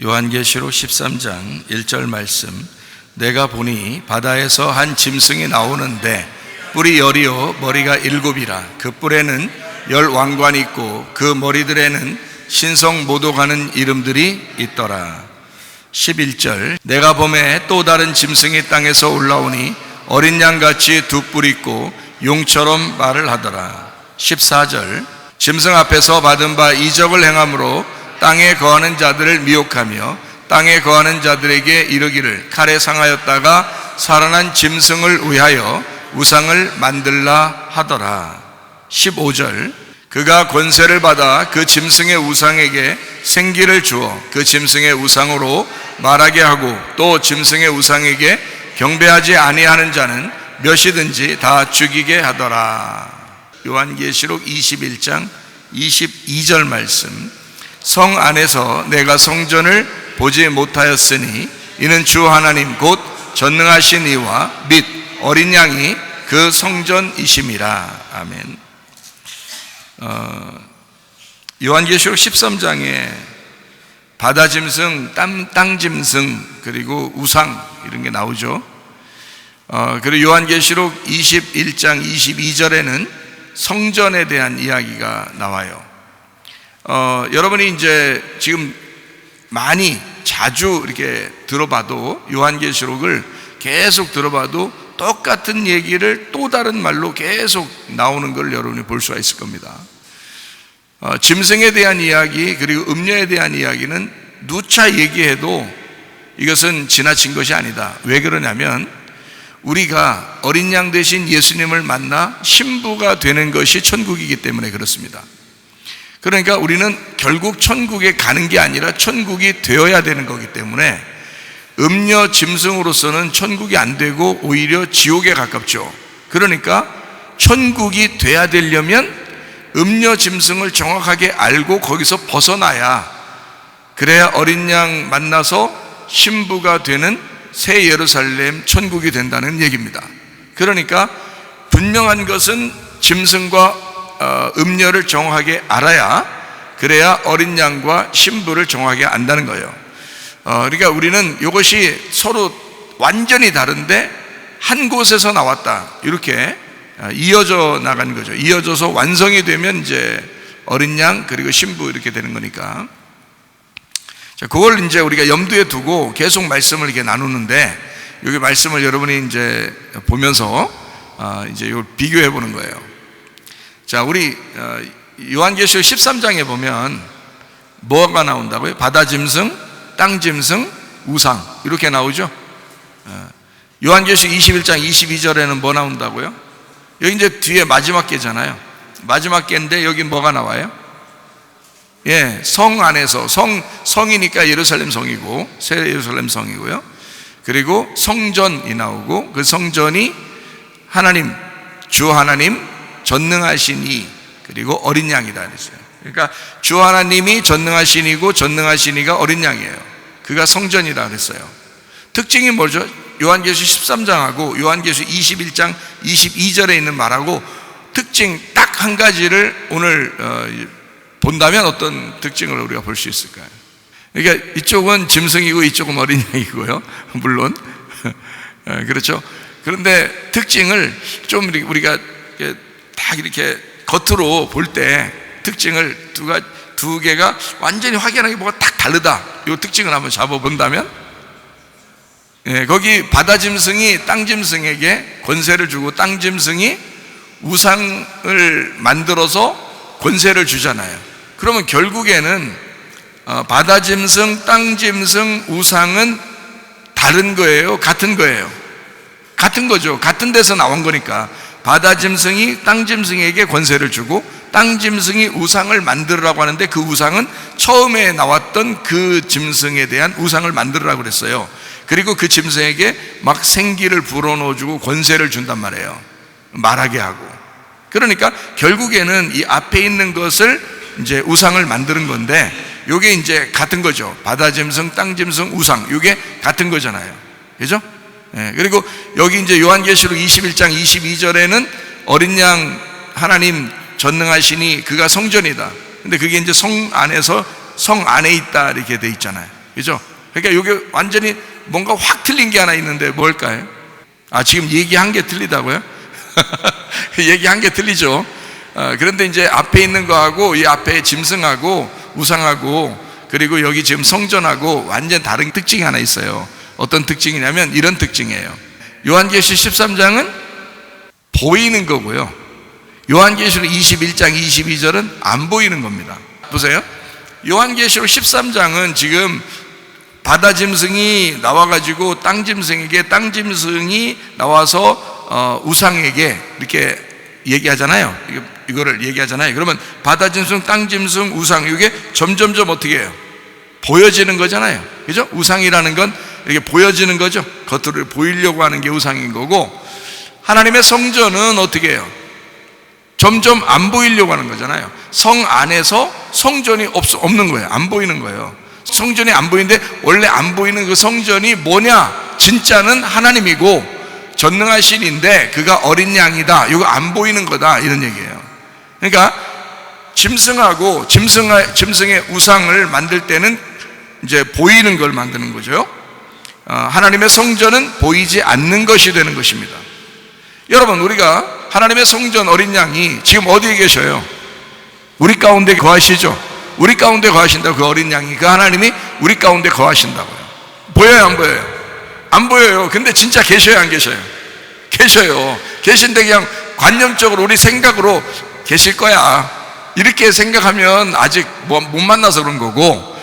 요한계시록 13장 1절 말씀. 내가 보니 바다에서 한 짐승이 나오는데 뿔이 10이요 머리가 7이라. 그 뿔에는 10 왕관이 있고 그 머리들에는 신성 모독하는 이름들이 있더라. 11절. 내가 보매 또 다른 짐승이 땅에서 올라오니 어린 양같이 두 뿔이 있고 용처럼 말을 하더라. 14절. 짐승 앞에서 받은 바 이적을 행함으로 땅에 거하는 자들을 미혹하며 땅에 거하는 자들에게 이르기를 칼에 상하였다가 살아난 짐승을 위하여 우상을 만들라 하더라. 15절. 그가 권세를 받아 그 짐승의 우상에게 생기를 주어 그 짐승의 우상으로 말하게 하고 또 짐승의 우상에게 경배하지 아니하는 자는 몇이든지 다 죽이게 하더라. 요한계시록 21장 22절 말씀. 성 안에서 내가 성전을 보지 못하였으니 이는 주 하나님 곧 전능하신 이와 및 어린 양이 그 성전이심이라. 아멘. 요한계시록 13장에 바다짐승, 땅짐승, 그리고 우상 이런 게 나오죠. 그리고 요한계시록 21장 22절에는 성전에 대한 이야기가 나와요. 여러분이 이제 지금 많이 자주 이렇게 들어봐도 요한계시록을 계속 들어봐도 똑같은 얘기를 또 다른 말로 계속 나오는 걸 여러분이 볼 수가 있을 겁니다. 짐승에 대한 이야기 그리고 음녀에 대한 이야기는 누차 얘기해도 이것은 지나친 것이 아니다. 왜 그러냐면 우리가 어린 양 대신 예수님을 만나 신부가 되는 것이 천국이기 때문에 그렇습니다. 그러니까 우리는 결국 천국에 가는 게 아니라 천국이 되어야 되는 거기 때문에 음녀 짐승으로서는 천국이 안 되고 오히려 지옥에 가깝죠. 그러니까 천국이 돼야 되려면 음녀 짐승을 정확하게 알고 거기서 벗어나야, 그래야 어린 양 만나서 신부가 되는 새 예루살렘 천국이 된다는 얘기입니다. 그러니까 분명한 것은 짐승과 음녀를 정확하게 알아야, 그래야 어린 양과 신부를 정확하게 안다는 거예요. 그러니까 우리는 이것이 서로 완전히 다른데 한 곳에서 나왔다, 이렇게 이어져 나가는 거죠. 이어져서 완성이 되면 이제 어린 양 그리고 신부 이렇게 되는 거니까. 자, 그걸 이제 우리가 염두에 두고 계속 말씀을 이렇게 나누는데, 여기 말씀을 여러분이 이제 보면서 이제 이걸 비교해 보는 거예요. 자, 우리 요한계시록 13장에 보면 뭐가 나온다고요? 바다짐승, 땅짐승, 우상 이렇게 나오죠. 요한계시록 21장 22절에는 뭐 나온다고요? 여기 이제 뒤에 마지막 게잖아요. 마지막 게인데 여기 뭐가 나와요? 예, 성 안에서, 성이니까 예루살렘 성이고 새 예루살렘 성이고요. 그리고 성전이 나오고 그 성전이 하나님, 주 하나님 전능하신 이, 그리고 어린 양이다 그랬어요. 그러니까 주 하나님이 전능하신 이고 전능하신 이가 어린 양이에요. 그가 성전이라 그랬어요. 특징이 뭐죠? 요한계시록 13장하고 요한계시록 21장 22절에 있는 말하고 특징 딱 한 가지를 오늘 본다면 어떤 특징을 우리가 볼 수 있을까요? 그러니까 이쪽은 짐승이고 이쪽은 어린 양이고요. 물론 그렇죠. 그런데 특징을 좀 우리가 딱 이렇게 겉으로 볼 때 특징을 두 개가 완전히 확연하게 뭐가 딱 다르다, 이 특징을 한번 잡아본다면, 예, 거기 바다짐승이 땅짐승에게 권세를 주고 땅짐승이 우상을 만들어서 권세를 주잖아요. 그러면 결국에는 바다짐승, 땅짐승, 우상은 다른 거예요? 같은 거예요? 같은 거죠. 같은 데서 나온 거니까. 바다짐승이 땅짐승에게 권세를 주고 땅짐승이 우상을 만들으라고 하는데 그 우상은 처음에 나왔던 그 짐승에 대한 우상을 만들으라고 그랬어요. 그리고 그 짐승에게 막 생기를 불어넣어주고 권세를 준단 말이에요. 말하게 하고. 그러니까 결국에는 이 앞에 있는 것을 이제 우상을 만드는 건데, 이게 이제 같은 거죠. 바다짐승, 땅짐승, 우상, 이게 같은 거잖아요. 그죠? 예, 그리고 여기 이제 요한계시록 21장 22절에는 어린 양 하나님 전능하시니 그가 성전이다. 근데 그게 이제 성 안에서 성 안에 있다 이렇게 돼 있잖아요. 그죠? 그러니까 이게 완전히 뭔가 확 틀린 게 하나 있는데 뭘까요? 지금 얘기한 게 틀리다고요? 얘기한 게 틀리죠. 그런데 이제 앞에 있는 거하고 이 앞에 짐승하고 우상하고 그리고 여기 지금 성전하고 완전 다른 특징이 하나 있어요. 어떤 특징이냐면 이런 특징이에요. 요한계시 13장은 보이는 거고요, 요한계시록 21장 22절은 안 보이는 겁니다. 보세요. 요한계시록 13장은 지금 바다 짐승이 나와가지고 땅 짐승에게, 땅 짐승이 나와서 우상에게 이렇게 얘기하잖아요. 이거를 얘기하잖아요. 그러면 바다 짐승, 땅 짐승, 우상, 이게 점점점 어떻게 해요? 보여지는 거잖아요. 그죠? 우상이라는 건 이렇게 보여지는 거죠. 겉으로 보이려고 하는 게 우상인 거고, 하나님의 성전은 어떻게 해요? 점점 안 보이려고 하는 거잖아요. 성 안에서 성전이 없는 거예요. 안 보이는 거예요. 성전이 안 보이는데 원래 안 보이는 그 성전이 뭐냐? 진짜는 하나님이고 전능하신 인데 그가 어린 양이다. 이거 안 보이는 거다, 이런 얘기예요. 그러니까 짐승하고 짐승의 우상을 만들 때는 이제 보이는 걸 만드는 거죠. 하나님의 성전은 보이지 않는 것이 되는 것입니다. 여러분, 우리가 하나님의 성전 어린 양이 지금 어디에 계셔요? 우리 가운데 거하시죠? 우리 가운데 거하신다고, 그 어린 양이, 그 하나님이 우리 가운데 거하신다고요. 보여요, 안 보여요? 안 보여요. 근데 진짜 계셔요, 안 계셔요? 계셔요. 계신데 그냥 관념적으로 우리 생각으로 계실 거야, 이렇게 생각하면 아직 못 만나서 그런 거고,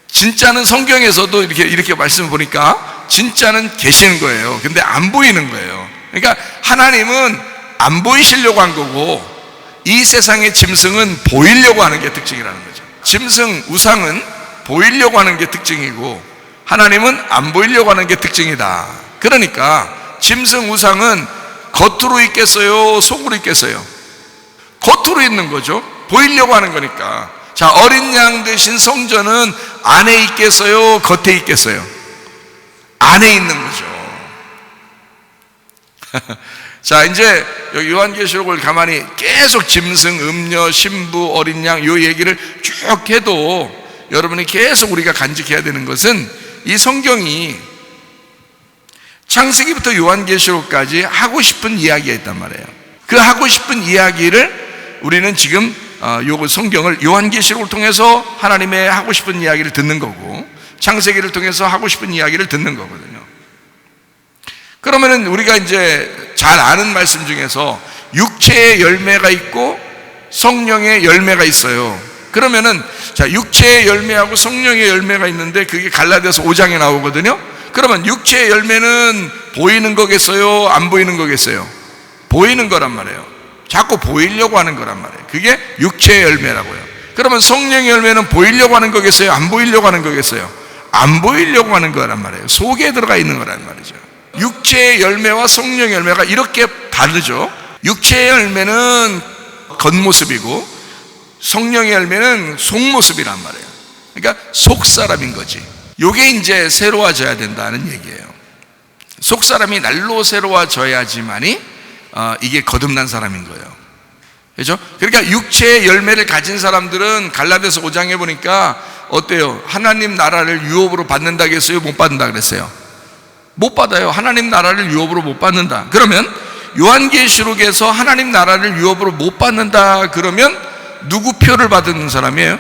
진짜는 성경에서도 이렇게 말씀을 보니까 진짜는 계시는 거예요. 근데 안 보이는 거예요. 그러니까 하나님은 안 보이시려고 한 거고, 이 세상의 짐승은 보이려고 하는 게 특징이라는 거죠. 짐승, 우상은 보이려고 하는 게 특징이고 하나님은 안 보이려고 하는 게 특징이다. 그러니까 짐승, 우상은 겉으로 있겠어요, 속으로 있겠어요? 겉으로 있는 거죠. 보이려고 하는 거니까. 자, 어린 양 대신 성전은 안에 있겠어요, 겉에 있겠어요? 안에 있는 거죠. 자, 이제 여기 요한계시록을 가만히 계속 짐승, 음녀, 신부, 어린 양 이 얘기를 쭉 해도 여러분이 계속 우리가 간직해야 되는 것은 이 성경이 창세기부터 요한계시록까지 하고 싶은 이야기가 있단 말이에요. 그 하고 싶은 이야기를 우리는 지금 요 성경을 요한계시록을 통해서 하나님의 하고 싶은 이야기를 듣는 거고, 창세기를 통해서 하고 싶은 이야기를 듣는 거거든요. 그러면은 우리가 이제 잘 아는 말씀 중에서 육체의 열매가 있고 성령의 열매가 있어요. 그러면은 자, 육체의 열매하고 성령의 열매가 있는데 그게 갈라디아서 5장에 나오거든요. 그러면 육체의 열매는 보이는 거겠어요, 안 보이는 거겠어요? 보이는 거란 말이에요. 자꾸 보이려고 하는 거란 말이에요. 그게 육체의 열매라고요. 그러면 성령의 열매는 보이려고 하는 거겠어요, 안 보이려고 하는 거겠어요? 안 보이려고 하는 거란 말이에요. 속에 들어가 있는 거란 말이죠. 육체의 열매와 성령의 열매가 이렇게 다르죠. 육체의 열매는 겉모습이고 성령의 열매는 속모습이란 말이에요. 그러니까 속사람인 거지. 이게 이제 새로워져야 된다는 얘기예요. 속사람이 날로 새로워져야지만이 이게 거듭난 사람인 거예요. 그렇죠? 그러니까 육체의 열매를 가진 사람들은 갈라디아서 5장에 보니까 어때요? 하나님 나라를 유업으로 받는다 그랬어요? 못 받는다 그랬어요? 못 받아요. 하나님 나라를 유업으로 못 받는다. 그러면 요한계시록에서 하나님 나라를 유업으로 못 받는다 그러면 누구 표를 받은 사람이에요?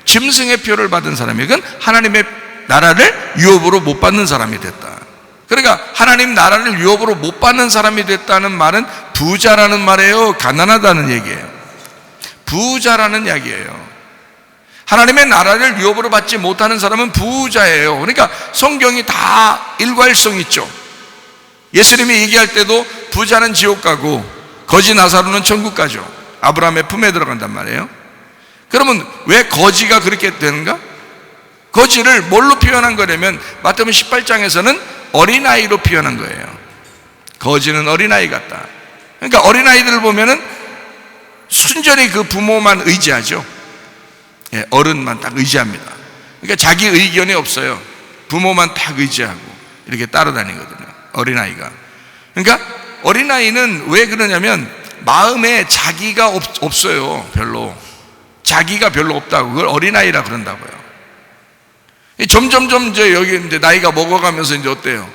짐승의 표를 받은 사람이에요. 그건 하나님의 나라를 유업으로 못 받는 사람이 됐다. 그러니까 하나님 나라를 유업으로 못 받는 사람이 됐다는 말은 부자라는 말이에요, 가난하다는 얘기예요? 부자라는 이야기예요. 하나님의 나라를 유업으로 받지 못하는 사람은 부자예요. 그러니까 성경이 다 일괄성 있죠. 예수님이 얘기할 때도 부자는 지옥 가고 거지 나사로는 천국 가죠. 아브라함의 품에 들어간단 말이에요. 그러면 왜 거지가 그렇게 되는가? 거지를 뭘로 표현한 거냐면 마태복음 18장에서는 어린아이로 표현한 거예요. 거지는 어린아이 같다. 그러니까 어린아이들을 보면은 순전히 그 부모만 의지하죠. 예, 어른만 딱 의지합니다. 그러니까 자기 의견이 없어요. 부모만 딱 의지하고 이렇게 따라다니거든요, 어린아이가. 그러니까 어린아이는 왜 그러냐면 마음에 자기가 없어요. 별로 자기가 별로 없다고. 그걸 어린아이라 그런다고요. 점점점 이제 여기 이제 나이가 먹어가면서 이제 어때요?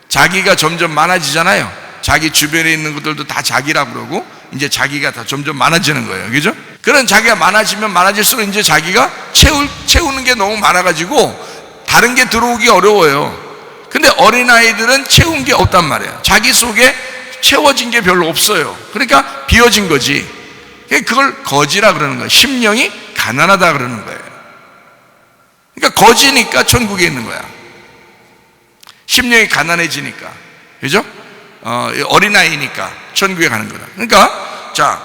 자기가 점점 많아지잖아요. 자기 주변에 있는 것들도 다 자기라고 그러고 이제 자기가 다 점점 많아지는 거예요. 그죠? 그런 자기가 많아지면 많아질수록 이제 자기가 채우는 게 너무 많아가지고 다른 게 들어오기 어려워요. 근데 어린아이들은 채운 게 없단 말이에요. 자기 속에 채워진 게 별로 없어요. 그러니까 비어진 거지. 그걸 거지라 그러는 거예요. 심령이 가난하다 그러는 거예요. 그러니까 거지니까 천국에 있는 거야. 심령이 가난해지니까. 그죠? 어린아이니까 천국에 가는 거다. 그러니까 자,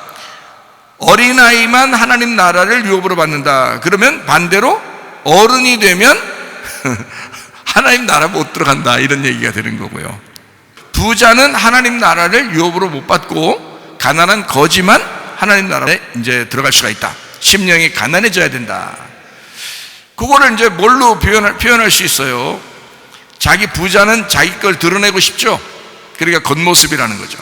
어린아이만 하나님 나라를 유업으로 받는다. 그러면 반대로 어른이 되면 하나님 나라 못 들어간다, 이런 얘기가 되는 거고요. 부자는 하나님 나라를 유업으로 못 받고 가난한 거지만 하나님 나라에 이제 들어갈 수가 있다. 심령이 가난해져야 된다. 그거를 이제 뭘로 표현할 수 있어요? 자기 부자는 자기 걸 드러내고 싶죠. 그러니까 겉모습이라는 거죠.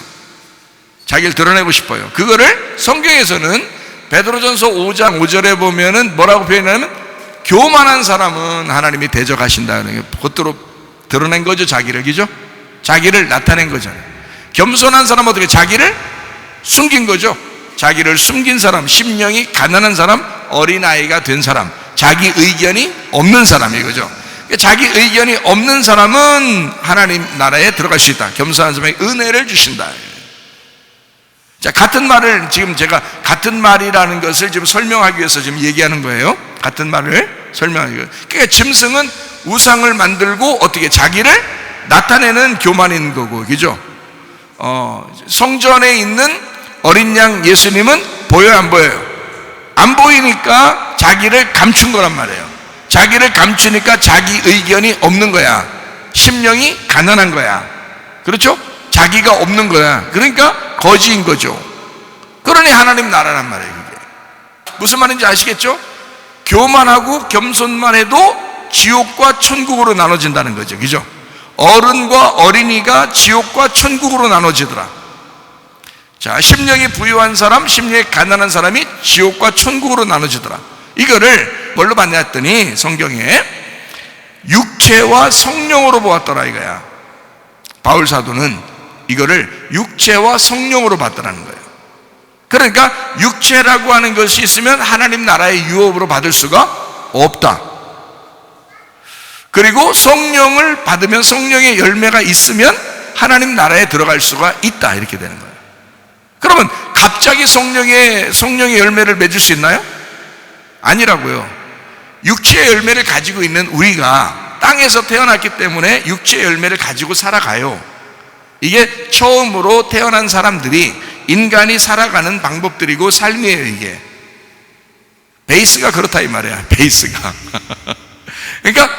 자기를 드러내고 싶어요. 그거를 성경에서는 베드로전서 5장 5절에 보면은 뭐라고 표현하냐면 교만한 사람은 하나님이 대적하신다는 게 겉으로 드러낸 거죠. 자기를. 그죠? 자기를 나타낸 거잖아요. 겸손한 사람은 어떻게 자기를 숨긴 거죠. 자기를 숨긴 사람, 심령이 가난한 사람, 어린아이가 된 사람, 자기 의견이 없는 사람, 이거죠. 자기 의견이 없는 사람은 하나님 나라에 들어갈 수 있다. 겸손한 사람에게 은혜를 주신다. 자, 같은 말을 지금 제가 같은 말이라는 것을 지금 설명하기 위해서 지금 얘기하는 거예요. 같은 말을 설명하기 위해서. 그러니까 짐승은 우상을 만들고 어떻게 자기를 나타내는 교만인 거고, 그죠? 성전에 있는 어린 양 예수님은 보여요, 안 보여요? 안 보이니까 자기를 감춘 거란 말이에요. 자기를 감추니까 자기 의견이 없는 거야. 심령이 가난한 거야. 그렇죠? 자기가 없는 거야. 그러니까 거지인 거죠. 그러니 하나님 나라란 말이에요. 그게 무슨 말인지 아시겠죠? 교만하고 겸손만 해도 지옥과 천국으로 나눠진다는 거죠. 그죠? 어른과 어린이가 지옥과 천국으로 나눠지더라. 자, 심령이 부유한 사람, 심령이 가난한 사람이 지옥과 천국으로 나눠지더라. 이거를 뭘로 봤냐 했더니 성경에 육체와 성령으로 보았더라 이거야. 바울 사도는 이거를 육체와 성령으로 봤더라는 거예요. 그러니까 육체라고 하는 것이 있으면 하나님 나라의 유업으로 받을 수가 없다. 그리고 성령을 받으면 성령의 열매가 있으면 하나님 나라에 들어갈 수가 있다, 이렇게 되는 거예요. 그러면 갑자기 성령의 열매를 맺을 수 있나요? 아니라고요. 육체의 열매를 가지고 있는 우리가 땅에서 태어났기 때문에 육체의 열매를 가지고 살아가요. 이게 처음으로 태어난 사람들이 인간이 살아가는 방법들이고 삶이에요. 이게 베이스가 그렇다 이 말이야. 베이스가 그러니까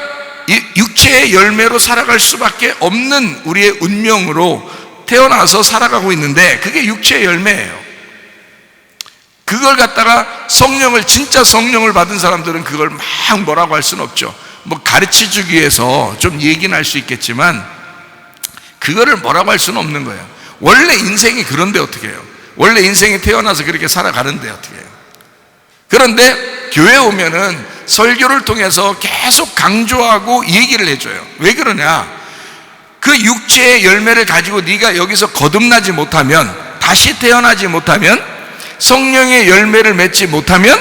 이 육체의 열매로 살아갈 수밖에 없는 우리의 운명으로 태어나서 살아가고 있는데 그게 육체의 열매예요. 그걸 갖다가 진짜 성령을 받은 사람들은 그걸 막 뭐라고 할 수는 없죠. 뭐 가르쳐주기 위해서 좀 얘기는 할 수 있겠지만 그거를 뭐라고 할 수는 없는 거예요. 원래 인생이 그런데 어떻게 해요? 원래 인생이 태어나서 그렇게 살아가는데 어떻게 해요? 그런데 교회 오면은 설교를 통해서 계속 강조하고 얘기를 해줘요. 왜 그러냐? 그 육체의 열매를 가지고 네가 여기서 거듭나지 못하면, 다시 태어나지 못하면, 성령의 열매를 맺지 못하면,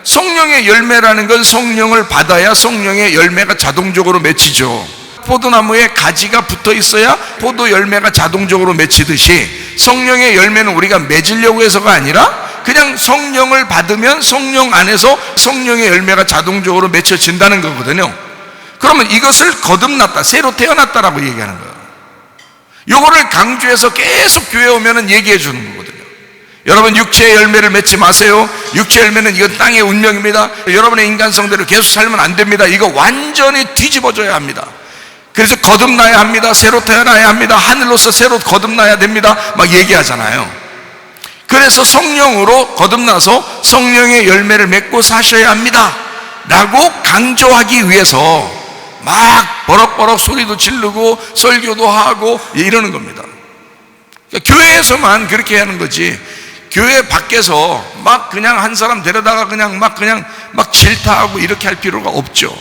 성령의 열매라는 건 성령을 받아야 성령의 열매가 자동적으로 맺히죠. 포도나무에 가지가 붙어 있어야 포도 열매가 자동적으로 맺히듯이 성령의 열매는 우리가 맺으려고 해서가 아니라 그냥 성령을 받으면 성령 안에서 성령의 열매가 자동적으로 맺혀진다는 거거든요. 그러면 이것을 거듭났다, 새로 태어났다라고 얘기하는 거예요. 이거를 강조해서 계속 교회 오면은 얘기해 주는 거거든요. 여러분, 육체의 열매를 맺지 마세요. 육체의 열매는 이건 땅의 운명입니다. 여러분의 인간성대로 계속 살면 안 됩니다. 이거 완전히 뒤집어져야 합니다. 그래서 거듭나야 합니다. 새로 태어나야 합니다. 하늘로서 새로 거듭나야 됩니다. 막 얘기하잖아요. 그래서 성령으로 거듭나서 성령의 열매를 맺고 사셔야 합니다 라고 강조하기 위해서 막 버럭버럭 소리도 지르고 설교도 하고 이러는 겁니다. 그러니까 교회에서만 그렇게 하는 거지, 교회 밖에서 막 그냥 한 사람 데려다가 그냥 막 질타하고 이렇게 할 필요가 없죠.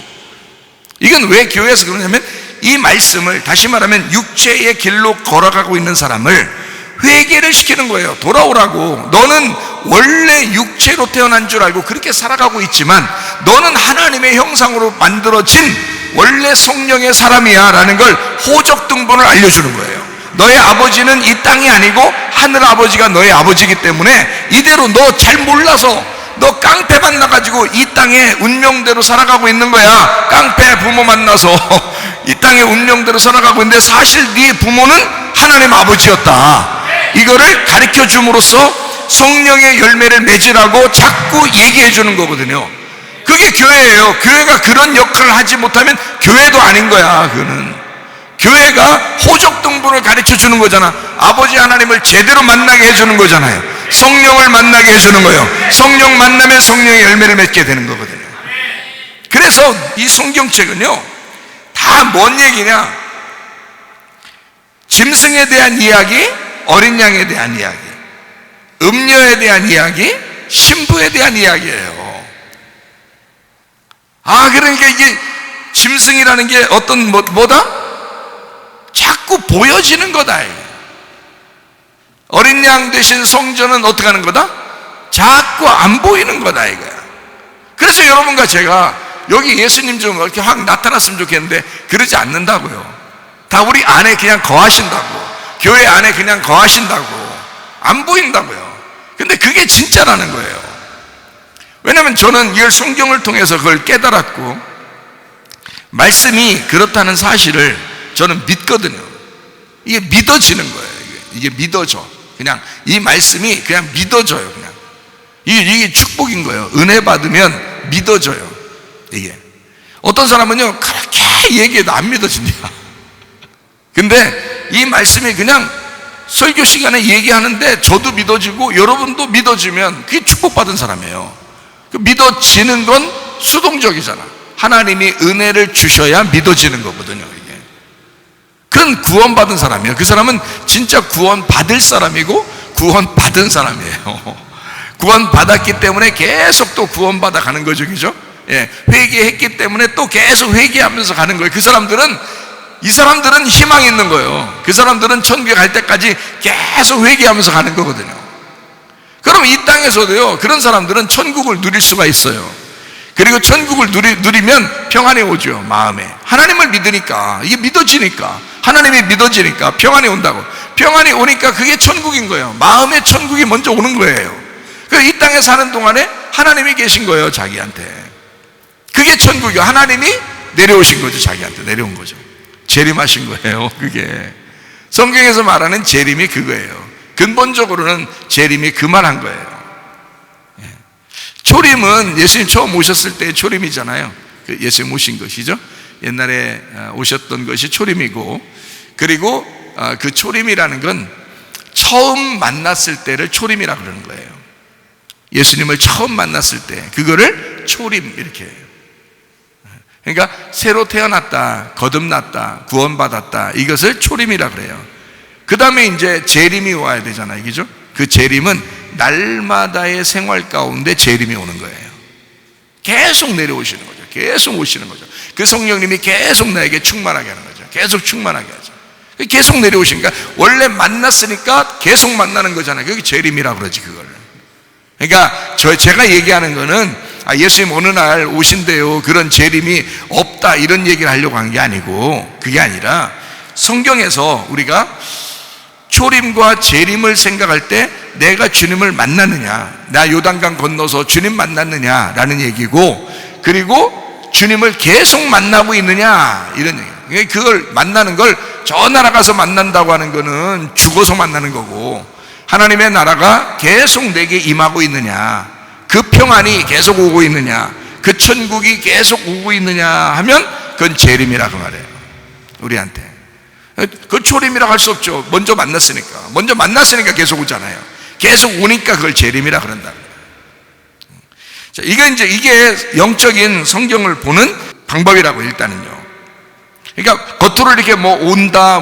이건 왜 교회에서 그러냐면 이 말씀을, 다시 말하면 육체의 길로 걸어가고 있는 사람을 회개를 시키는 거예요. 돌아오라고. 너는 원래 육체로 태어난 줄 알고 그렇게 살아가고 있지만 너는 하나님의 형상으로 만들어진 원래 성령의 사람이야 라는 걸 호적등본을 알려주는 거예요. 너의 아버지는 이 땅이 아니고 하늘 아버지가 너의 아버지이기 때문에 이대로 너 잘 몰라서 너 깡패 만나가지고 이 땅에 운명대로 살아가고 있는 거야. 깡패 부모 만나서 이 땅에 운명대로 살아가고 있는데 사실 네 부모는 하나님 아버지였다. 이거를 가르쳐 줌으로써 성령의 열매를 맺으라고 자꾸 얘기해 주는 거거든요. 그게 교회예요. 교회가 그런 역할을 하지 못하면 교회도 아닌 거야. 그거는 교회가 호적등본을 가르쳐 주는 거잖아. 아버지 하나님을 제대로 만나게 해주는 거잖아요. 성령을 만나게 해주는 거예요. 성령 만나면 성령의 열매를 맺게 되는 거거든요. 그래서 이 성경책은요 다 뭔 얘기냐, 짐승에 대한 이야기, 어린 양에 대한 이야기, 음녀에 대한 이야기, 신부에 대한 이야기예요. 그러니까 이게 짐승이라는 게 어떤 뭐다? 자꾸 보여지는 거다. 어린 양 대신 성전은 어떻게 하는 거다? 자꾸 안 보이는 거다 이거야. 그래서 여러분과 제가 여기 예수님 좀 이렇게 확 나타났으면 좋겠는데 그러지 않는다고요. 다 우리 안에 그냥 거하신다고, 교회 안에 그냥 거하신다고, 안 보인다고요. 근데 그게 진짜라는 거예요. 왜냐하면 저는 이걸 성경을 통해서 그걸 깨달았고 말씀이 그렇다는 사실을 저는 믿거든요. 이게 믿어지는 거예요. 이게 믿어져. 그냥 이 말씀이 그냥 믿어져요. 그냥 이게 축복인 거예요. 은혜 받으면 믿어져요. 이게 어떤 사람은요 그렇게 얘기해도 안 믿어진다. 근데 이 말씀이 그냥 설교 시간에 얘기하는데 저도 믿어지고 여러분도 믿어지면 그게 축복받은 사람이에요. 그 믿어지는 건 수동적이잖아. 하나님이 은혜를 주셔야 믿어지는 거거든요. 이게 그건 구원받은 사람이에요. 그 사람은 진짜 구원받을 사람이고 구원받은 사람이에요. 구원받았기 때문에 계속 또 구원받아 가는 거죠. 그죠? 예, 회개했기 때문에 또 계속 회개하면서 가는 거예요. 이 사람들은 희망이 있는 거예요. 그 사람들은 천국에 갈 때까지 계속 회개하면서 가는 거거든요. 그럼 이 땅에서도요 그런 사람들은 천국을 누릴 수가 있어요. 그리고 천국을 누리면 평안이 오죠. 마음에 하나님을 믿으니까, 이게 믿어지니까, 하나님이 믿어지니까 평안이 온다고. 평안이 오니까 그게 천국인 거예요. 마음에 천국이 먼저 오는 거예요. 이 땅에 사는 동안에 하나님이 계신 거예요. 자기한테. 그게 천국이요. 하나님이 내려오신 거죠. 자기한테 내려온 거죠. 재림하신 거예요. 그게 성경에서 말하는 재림이 그거예요. 근본적으로는 재림이 그 말한 거예요. 초림은 예수님 처음 오셨을 때의 초림이잖아요. 예수님 오신 것이죠. 옛날에 오셨던 것이 초림이고, 그리고 그 초림이라는 건 처음 만났을 때를 초림이라고 그러는 거예요. 예수님을 처음 만났을 때 그거를 초림 이렇게 해요. 그러니까 새로 태어났다, 거듭났다, 구원받았다, 이것을 초림이라 그래요. 그 다음에 이제 재림이 와야 되잖아요. 그죠? 그 재림은 날마다의 생활 가운데 재림이 오는 거예요. 계속 내려오시는 거죠. 계속 오시는 거죠. 그 성령님이 계속 나에게 충만하게 하는 거죠. 계속 충만하게 하죠. 계속 내려오시니까 원래 만났으니까 계속 만나는 거잖아요. 그게 재림이라 그러지 그걸. 그러니까 제가 얘기하는 거는 예수님 어느 날 오신대요, 그런 재림이 없다, 이런 얘기를 하려고 한 게 아니고, 그게 아니라 성경에서 우리가 초림과 재림을 생각할 때 내가 주님을 만났느냐, 나 요단강 건너서 주님 만났느냐라는 얘기고, 그리고 주님을 계속 만나고 있느냐 이런 얘기예요. 그걸 만나는 걸 저 나라 가서 만난다고 하는 거는 죽어서 만나는 거고, 하나님의 나라가 계속 내게 임하고 있느냐, 그 평안이 계속 오고 있느냐, 그 천국이 계속 오고 있느냐 하면 그건 재림이라고 말해요. 우리한테 그 초림이라고 할 수 없죠. 먼저 만났으니까 계속 오잖아요. 계속 오니까 그걸 재림이라 그런다. 자, 이게 영적인 성경을 보는 방법이라고. 일단은요, 그러니까 겉으로 이렇게 온다,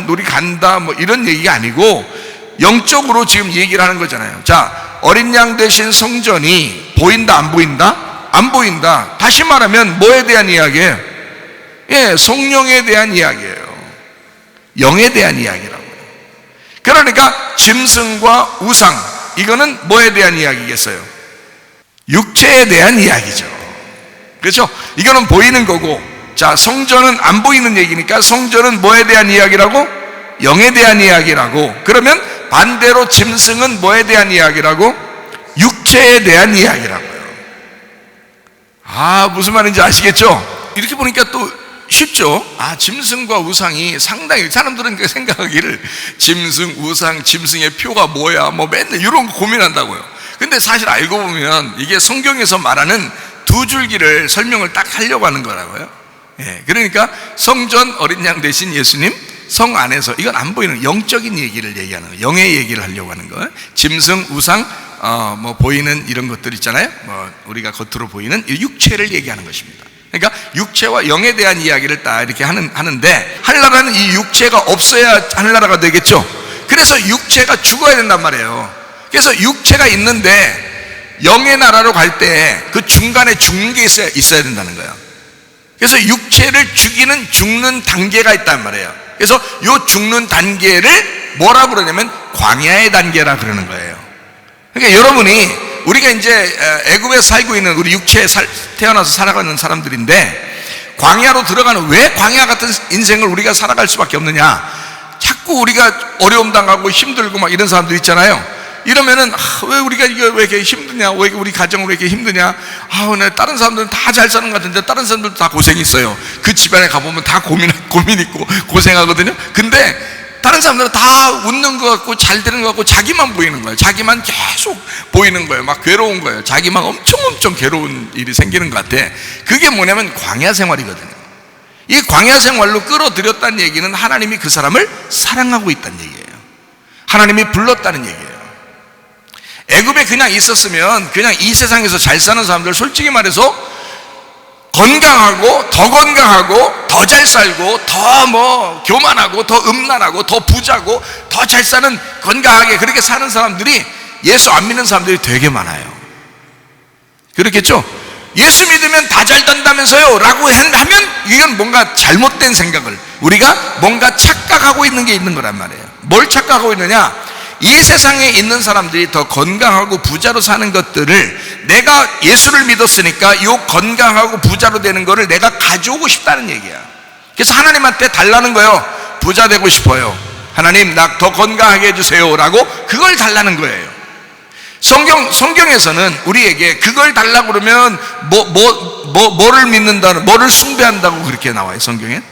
우리 간다, 이런 얘기가 아니고 영적으로 지금 얘기를 하는 거잖아요. 자, 어린 양 대신 성전이 보인다, 안 보인다? 안 보인다. 다시 말하면 뭐에 대한 이야기예요? 예, 성령에 대한 이야기예요. 영에 대한 이야기라고요. 그러니까 짐승과 우상, 이거는 뭐에 대한 이야기겠어요? 육체에 대한 이야기죠. 그렇죠? 이거는 보이는 거고, 자, 성전은 안 보이는 얘기니까 성전은 뭐에 대한 이야기라고? 영에 대한 이야기라고. 그러면 반대로 짐승은 뭐에 대한 이야기라고? 육체에 대한 이야기라고요. 아, 무슨 말인지 아시겠죠? 이렇게 보니까 또 쉽죠? 아, 짐승과 우상이 상당히, 사람들은 생각하기를 짐승, 우상, 짐승의 표가 뭐야, 뭐 맨날 이런 거 고민한다고요. 근데 사실 알고 보면 이게 성경에서 말하는 두 줄기를 설명을 딱 하려고 하는 거라고요. 예, 그러니까 성전 어린 양 대신 예수님, 성 안에서, 이건 안 보이는 영적인 얘기를 얘기하는 거예요. 영의 얘기를 하려고 하는 거예요. 짐승, 우상, 뭐 보이는 이런 것들 있잖아요. 뭐 우리가 겉으로 보이는 이 육체를 얘기하는 것입니다. 그러니까 육체와 영에 대한 이야기를 딱 이렇게 하는데, 하늘나라는 이 육체가 없어야 하늘나라가 되겠죠. 그래서 육체가 죽어야 된단 말이에요. 그래서 육체가 있는데 영의 나라로 갈 때 그 중간에 죽는 게 있어야 된다는 거예요. 그래서 육체를 죽는 단계가 있단 말이에요. 그래서 요 죽는 단계를 뭐라 그러냐면 광야의 단계라 그러는 거예요. 그러니까 여러분이, 우리가 이제 애굽에 살고 있는 우리 육체에 태어나서 살아가는 사람들인데, 광야로 들어가는, 왜 광야 같은 인생을 우리가 살아갈 수밖에 없느냐? 자꾸 우리가 어려움 당하고 힘들고 막 이런 사람들 있잖아요. 이러면은, 왜 우리가 이게 왜 이렇게 힘드냐? 왜 우리 가정은 왜 이렇게 힘드냐? 다른 사람들은 다 잘 사는 것 같은데 다른 사람들도 다 고생이 있어요. 그 집안에 가보면 다 고민 있고 고생하거든요. 근데 다른 사람들은 다 웃는 것 같고 잘 되는 것 같고 자기만 보이는 거예요. 자기만 계속 보이는 거예요. 막 괴로운 거예요. 자기만 엄청 괴로운 일이 생기는 것 같아. 그게 뭐냐면 광야 생활이거든요. 이 광야 생활로 끌어들였다는 얘기는 하나님이 그 사람을 사랑하고 있다는 얘기예요. 하나님이 불렀다는 얘기예요. 애굽에 그냥 있었으면 그냥 이 세상에서 잘 사는 사람들, 솔직히 말해서 건강하고 더 잘 살고 더 뭐 교만하고 더 음란하고 더 부자고 더 잘 사는, 건강하게 그렇게 사는 사람들이 예수 안 믿는 사람들이 되게 많아요. 그렇겠죠? 예수 믿으면 다 잘 된다면서요 라고 하면 이건 뭔가 잘못된 생각을, 우리가 뭔가 착각하고 있는 게 있는 거란 말이에요. 뭘 착각하고 있느냐? 이 세상에 있는 사람들이 더 건강하고 부자로 사는 것들을, 내가 예수를 믿었으니까 이 건강하고 부자로 되는 거를 내가 가져오고 싶다는 얘기야. 그래서 하나님한테 달라는 거예요. 부자 되고 싶어요. 하나님, 나 더 건강하게 해주세요 라고 그걸 달라는 거예요. 성경에서는 우리에게 그걸 달라고 그러면 뭐를 믿는다는, 뭐를 숭배한다고 그렇게 나와요. 성경엔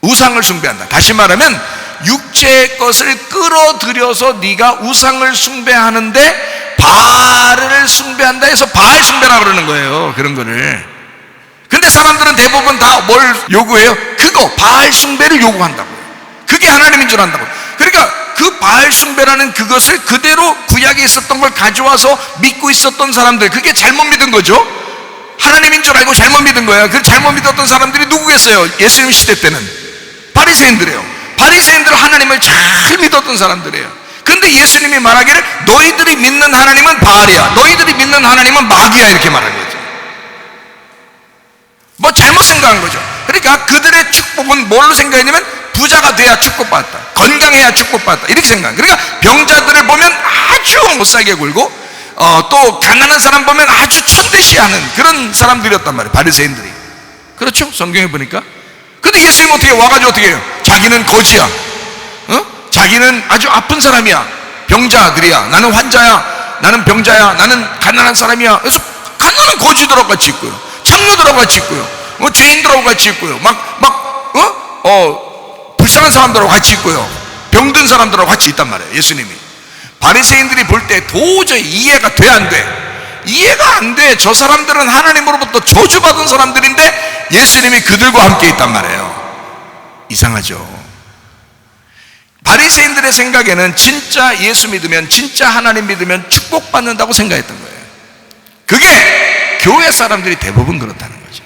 우상을 숭배한다. 다시 말하면 육체의 것을 끌어들여서 네가 우상을 숭배하는데 바알을 숭배한다 해서 바알 숭배라고 그러는 거예요. 그런 거를. 근데 사람들은 대부분 다 뭘 요구해요? 그거 바알 숭배를 요구한다고요. 그게 하나님인 줄 안다고. 그러니까 그 바알 숭배라는 그것을 그대로 구약에 있었던 걸 가져와서 믿고 있었던 사람들, 그게 잘못 믿은 거죠. 하나님인 줄 알고 잘못 믿은 거예요. 그 잘못 믿었던 사람들이 누구겠어요? 예수님 시대 때는 바리새인들이에요. 바리새인들은 하나님을 잘 믿었던 사람들이에요. 근데 예수님이 말하기를 너희들이 믿는 하나님은 바알이야, 너희들이 믿는 하나님은 마귀야, 이렇게 말한 거죠. 뭐 잘못 생각한 거죠. 그러니까 그들의 축복은 뭘로 생각했냐면 부자가 돼야 축복받았다, 건강해야 축복받았다, 이렇게 생각한 거예요. 그러니까 병자들을 보면 아주 못살게 굴고 또 가난한 사람 보면 아주 천대시하는 그런 사람들이었단 말이에요, 바리새인들이. 그렇죠? 성경에 보니까. 근데 예수님 어떻게 와가지고 어떻게 해요? 자기는 거지야, 자기는 아주 아픈 사람이야, 병자들이야, 나는 환자야, 나는 병자야, 나는 가난한 사람이야. 그래서 가난한 거지들하고 같이 있고요, 창녀들하고 같이 있고요, 죄인들하고 같이 있고요, 불쌍한 사람들하고 같이 있고요, 병든 사람들하고 같이 있단 말이에요, 예수님이. 바리새인들이 볼 때 도저히 이해가 돼, 안 돼? 이해가 안 돼. 저 사람들은 하나님으로부터 저주받은 사람들인데 예수님이 그들과 함께 있단 말이에요. 이상하죠. 바리새인들의 생각에는 진짜 예수 믿으면, 진짜 하나님 믿으면 축복받는다고 생각했던 거예요. 그게 교회 사람들이 대부분 그렇다는 거죠.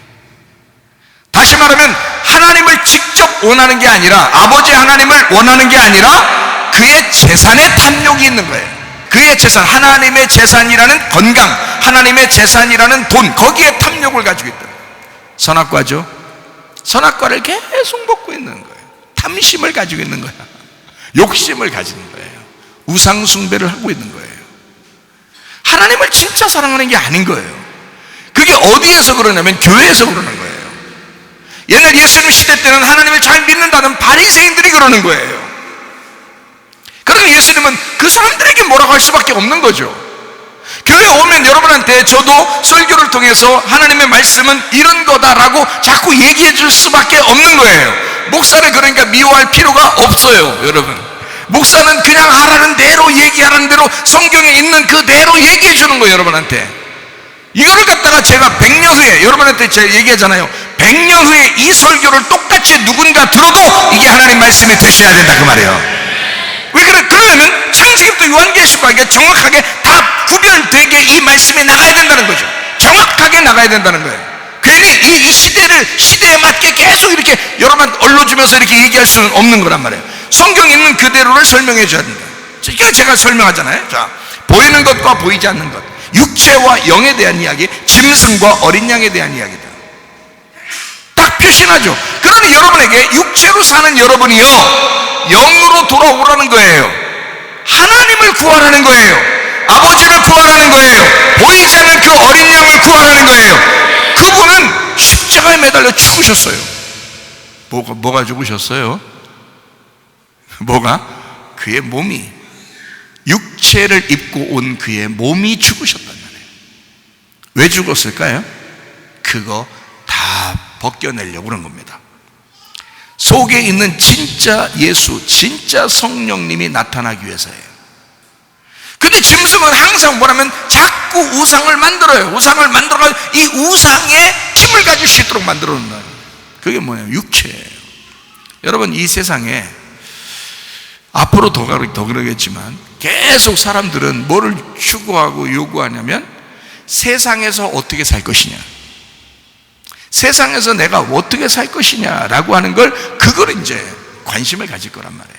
다시 말하면 하나님을 직접 원하는 게 아니라, 아버지 하나님을 원하는 게 아니라 그의 재산에 탐욕이 있는 거예요. 그의 재산, 하나님의 재산이라는 건강, 하나님의 재산이라는 돈, 거기에 탐욕을 가지고 있다. 선악과죠. 선악과를 계속 먹고 있는 거예요. 탐심을 가지고 있는 거야. 욕심을 가지는 거예요. 우상 숭배를 하고 있는 거예요. 하나님을 진짜 사랑하는 게 아닌 거예요. 그게 어디에서 그러냐면 교회에서 그러는 거예요. 옛날 예수님 시대 때는 하나님을 잘 믿는다는 바리새인들이 그러는 거예요. 그러니까 예수님은 그 사람들에게 뭐라고 할 수밖에 없는 거죠. 교회 오면 여러분한테 저도 설교를 통해서 하나님의 말씀은 이런 거다라고 자꾸 얘기해 줄 수밖에 없는 거예요. 목사를 그러니까 미워할 필요가 없어요. 여러분, 목사는 그냥 하라는 대로, 얘기하는 대로, 성경에 있는 그대로 얘기해 주는 거예요. 여러분한테 이거를 갖다가 제가 100년 후에 여러분한테 제가 얘기하잖아요. 100년 후에 이 설교를 똑같이 누군가 들어도 이게 하나님 말씀이 되셔야 된다 그 말이에요. 왜 그래? 그러려면 창세기부터 요한계시록까지 정확하게 다 구별되게 이 말씀이 나가야 된다는 거죠. 정확하게 나가야 된다는 거예요. 괜히 이 시대에 맞게 계속 이렇게 여러분 얼러주면서 이렇게 얘기할 수는 없는 거란 말이에요. 성경에 있는 그대로를 설명해 줘야 된다. 이거 제가 설명하잖아요. 자, 보이는 것과 보이지 않는 것, 육체와 영에 대한 이야기, 짐승과 어린 양에 대한 이야기다. 딱 표시나죠. 그러니 여러분에게 육체로 사는 여러분이요, 영으로 돌아오라는 거예요. 하나님을 구하라는 거예요. 아버지를 구하라는 거예요. 보이지 않는 그 어린 양을 구하라는 거예요. 그분은 십자가에 매달려 죽으셨어요. 뭐가 죽으셨어요? 뭐가? 그의 몸이, 육체를 입고 온 그의 몸이 죽으셨단 말이에요. 왜 죽었을까요? 그거 다 벗겨내려고 그런 겁니다. 속에 있는 진짜 예수, 진짜 성령님이 나타나기 위해서예요. 근데 짐승은 항상 뭐냐면 자꾸 우상을 만들어요. 우상을 만들어가지고 이 우상에 힘을 가질 수 있도록 만들어 놓는다. 그게 뭐예요? 육체예요. 여러분, 이 세상에 앞으로 더 그러겠지만 계속 사람들은 뭐를 추구하고 요구하냐면 세상에서 어떻게 살 것이냐, 세상에서 내가 어떻게 살 것이냐라고 하는 걸, 그걸 이제 관심을 가질 거란 말이에요.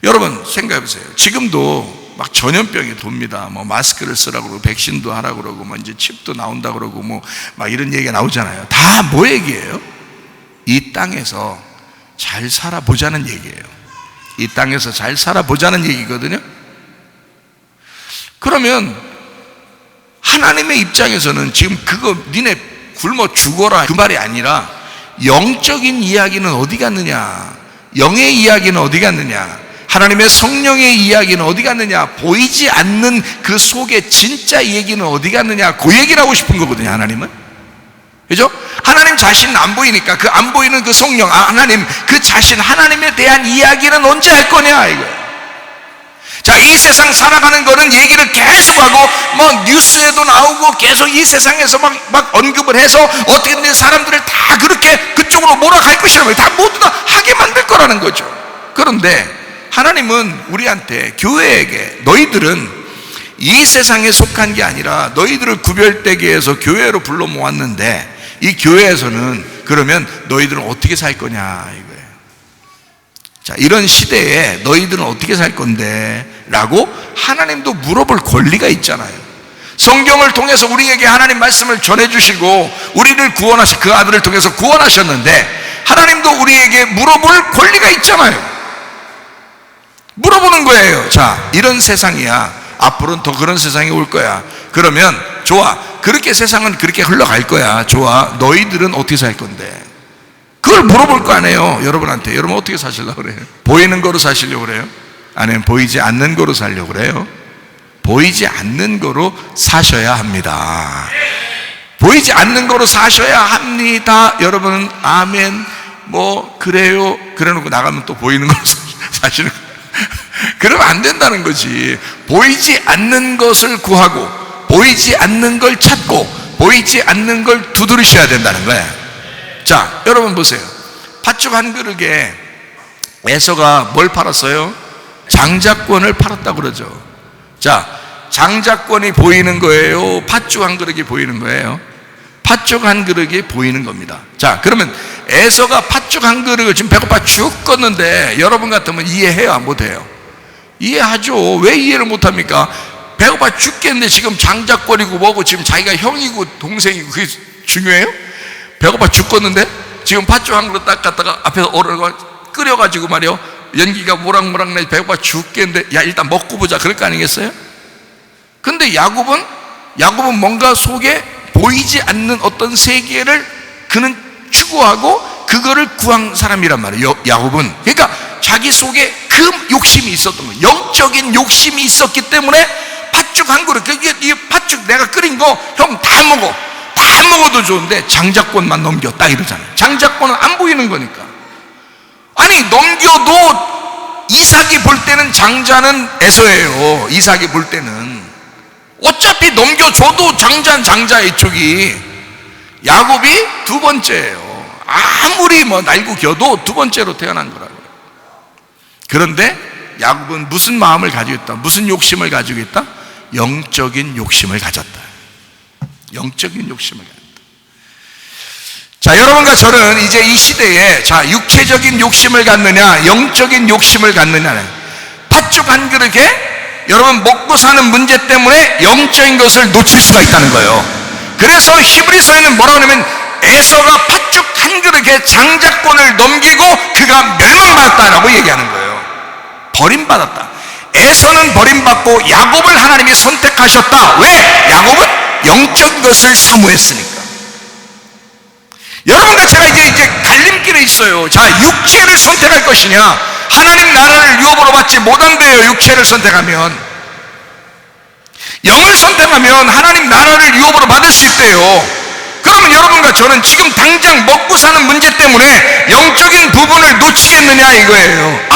여러분 생각해 보세요. 지금도 막 전염병이 돕니다. 뭐 마스크를 쓰라고 그러고 백신도 하라고 그러고 뭐 이제 칩도 나온다 그러고 뭐 막 이런 얘기가 나오잖아요. 다 뭐 얘기예요? 이 땅에서 잘 살아보자는 얘기예요. 이 땅에서 잘 살아보자는 얘기거든요. 그러면 하나님의 입장에서는 지금 그거 니네 굶어 죽어라 그 말이 아니라 영적인 이야기는 어디 갔느냐, 영의 이야기는 어디 갔느냐, 하나님의 성령의 이야기는 어디 갔느냐, 보이지 않는 그 속에 진짜 얘기는 어디 갔느냐, 그 얘기를 하고 싶은 거거든요. 하나님은, 그죠? 하나님 자신은 안 보이니까 그 안 보이는 그 성령, 하나님 그 자신, 하나님에 대한 이야기는 언제 할 거냐 이거예요. 자, 이 세상 살아가는 거는 얘기를 계속하고 뭐 뉴스에도 나오고 계속 이 세상에서 막 언급을 해서 어떻게든 사람들을 다 그렇게 그쪽으로 몰아갈 것이라고, 다 모두 다 하게 만들 거라는 거죠. 그런데 하나님은 우리한테, 교회에게, 너희들은 이 세상에 속한 게 아니라 너희들을 구별되게 해서 교회로 불러 모았는데 이 교회에서는 그러면 너희들은 어떻게 살 거냐 이거예요. 자, 이런 시대에 너희들은 어떻게 살 건데? 라고 하나님도 물어볼 권리가 있잖아요. 성경을 통해서 우리에게 하나님 말씀을 전해주시고 우리를 구원하시, 그 아들을 통해서 구원하셨는데 하나님도 우리에게 물어볼 권리가 있잖아요. 물어보는 거예요. 자, 이런 세상이야. 앞으로는 더 그런 세상이 올 거야. 그러면 좋아, 그렇게 세상은 그렇게 흘러갈 거야. 좋아, 너희들은 어떻게 살 건데? 그걸 물어볼 거 아니에요. 여러분한테. 여러분 어떻게 사시려고 그래요? 보이는 거로 사시려고 그래요? 아니면 보이지 않는 거로 살려고 그래요? 보이지 않는 거로 사셔야 합니다. 보이지 않는 거로 사셔야 합니다. 여러분은 아멘, 뭐 그래요, 그래 놓고 나가면 또 보이는 거로 사시는 거예요. 그러면 안 된다는 거지. 보이지 않는 것을 구하고 보이지 않는 걸 찾고 보이지 않는 걸 두드리셔야 된다는 거예요. 자, 여러분 보세요. 팥죽 한 그릇에 에서가 뭘 팔았어요? 장자권을 팔았다고 그러죠. 자, 장자권이 보이는 거예요? 팥죽 한 그릇이 보이는 거예요? 팥죽 한 그릇이 보이는 겁니다. 자, 그러면 에서가 팥죽 한 그릇을 지금 배고파 죽겠는데 여러분 같으면 이해해요, 안 못해요? 이해하죠. 왜 이해를 못합니까? 배고파 죽겠는데 지금 장자권이고 뭐고 지금 자기가 형이고 동생이고 그게 중요해요? 배고파 죽겠는데 지금 팥죽 한 그릇 딱 갖다가 앞에서 오르고 끓여가지고 말이요, 연기가 모락모락 내 배고파 죽겠는데 야 일단 먹고 보자, 그럴 거 아니겠어요? 근데 야곱은 뭔가 속에 보이지 않는 어떤 세계를 그는 추구하고 그거를 구한 사람이란 말이에요, 야곱은. 그러니까 자기 속에 그 욕심이 있었던 거예요. 영적인 욕심이 있었기 때문에 팥죽 한 그릇, 이 팥죽 내가 끓인 거 형 다 먹어, 다 먹어도 좋은데 장자권만 넘겨, 딱 이러잖아요. 장자권은 안 보이는 거니까. 아니 넘겨도 이삭이 볼 때는 장자는 에서예요. 이삭이 볼 때는 어차피 넘겨줘도 장자는 장자, 이쪽이. 야곱이 두 번째예요. 아무리 날고 겨도 두 번째로 태어난 거라고요. 그런데 야곱은 무슨 마음을 가지고 있다? 무슨 욕심을 가지고 있다? 영적인 욕심을 가졌다. 영적인 욕심을 가졌다. 자, 여러분과 저는 이제 이 시대에 육체적인 욕심을 갖느냐 영적인 욕심을 갖느냐는, 팥죽 한 그릇에 여러분 먹고 사는 문제 때문에 영적인 것을 놓칠 수가 있다는 거예요. 그래서 히브리서에는 뭐라고 하냐면 에서가 팥죽 한 그릇에 장자권을 넘기고 그가 멸망받았다라고 얘기하는 거예요. 버림받았다. 에서는 버림받고 야곱을 하나님이 선택하셨다. 왜? 야곱은 영적인 것을 사모했으니까. 여러분과 제가 이제 갈림길에 있어요. 자, 육체를 선택할 것이냐, 하나님 나라를 유업으로 받지 못한대요. 육체를 선택하면. 영을 선택하면 하나님 나라를 유업으로 받을 수 있대요. 그러면 여러분과 저는 지금 당장 먹고 사는 문제 때문에 영적인 부분을 놓치겠느냐 이거예요.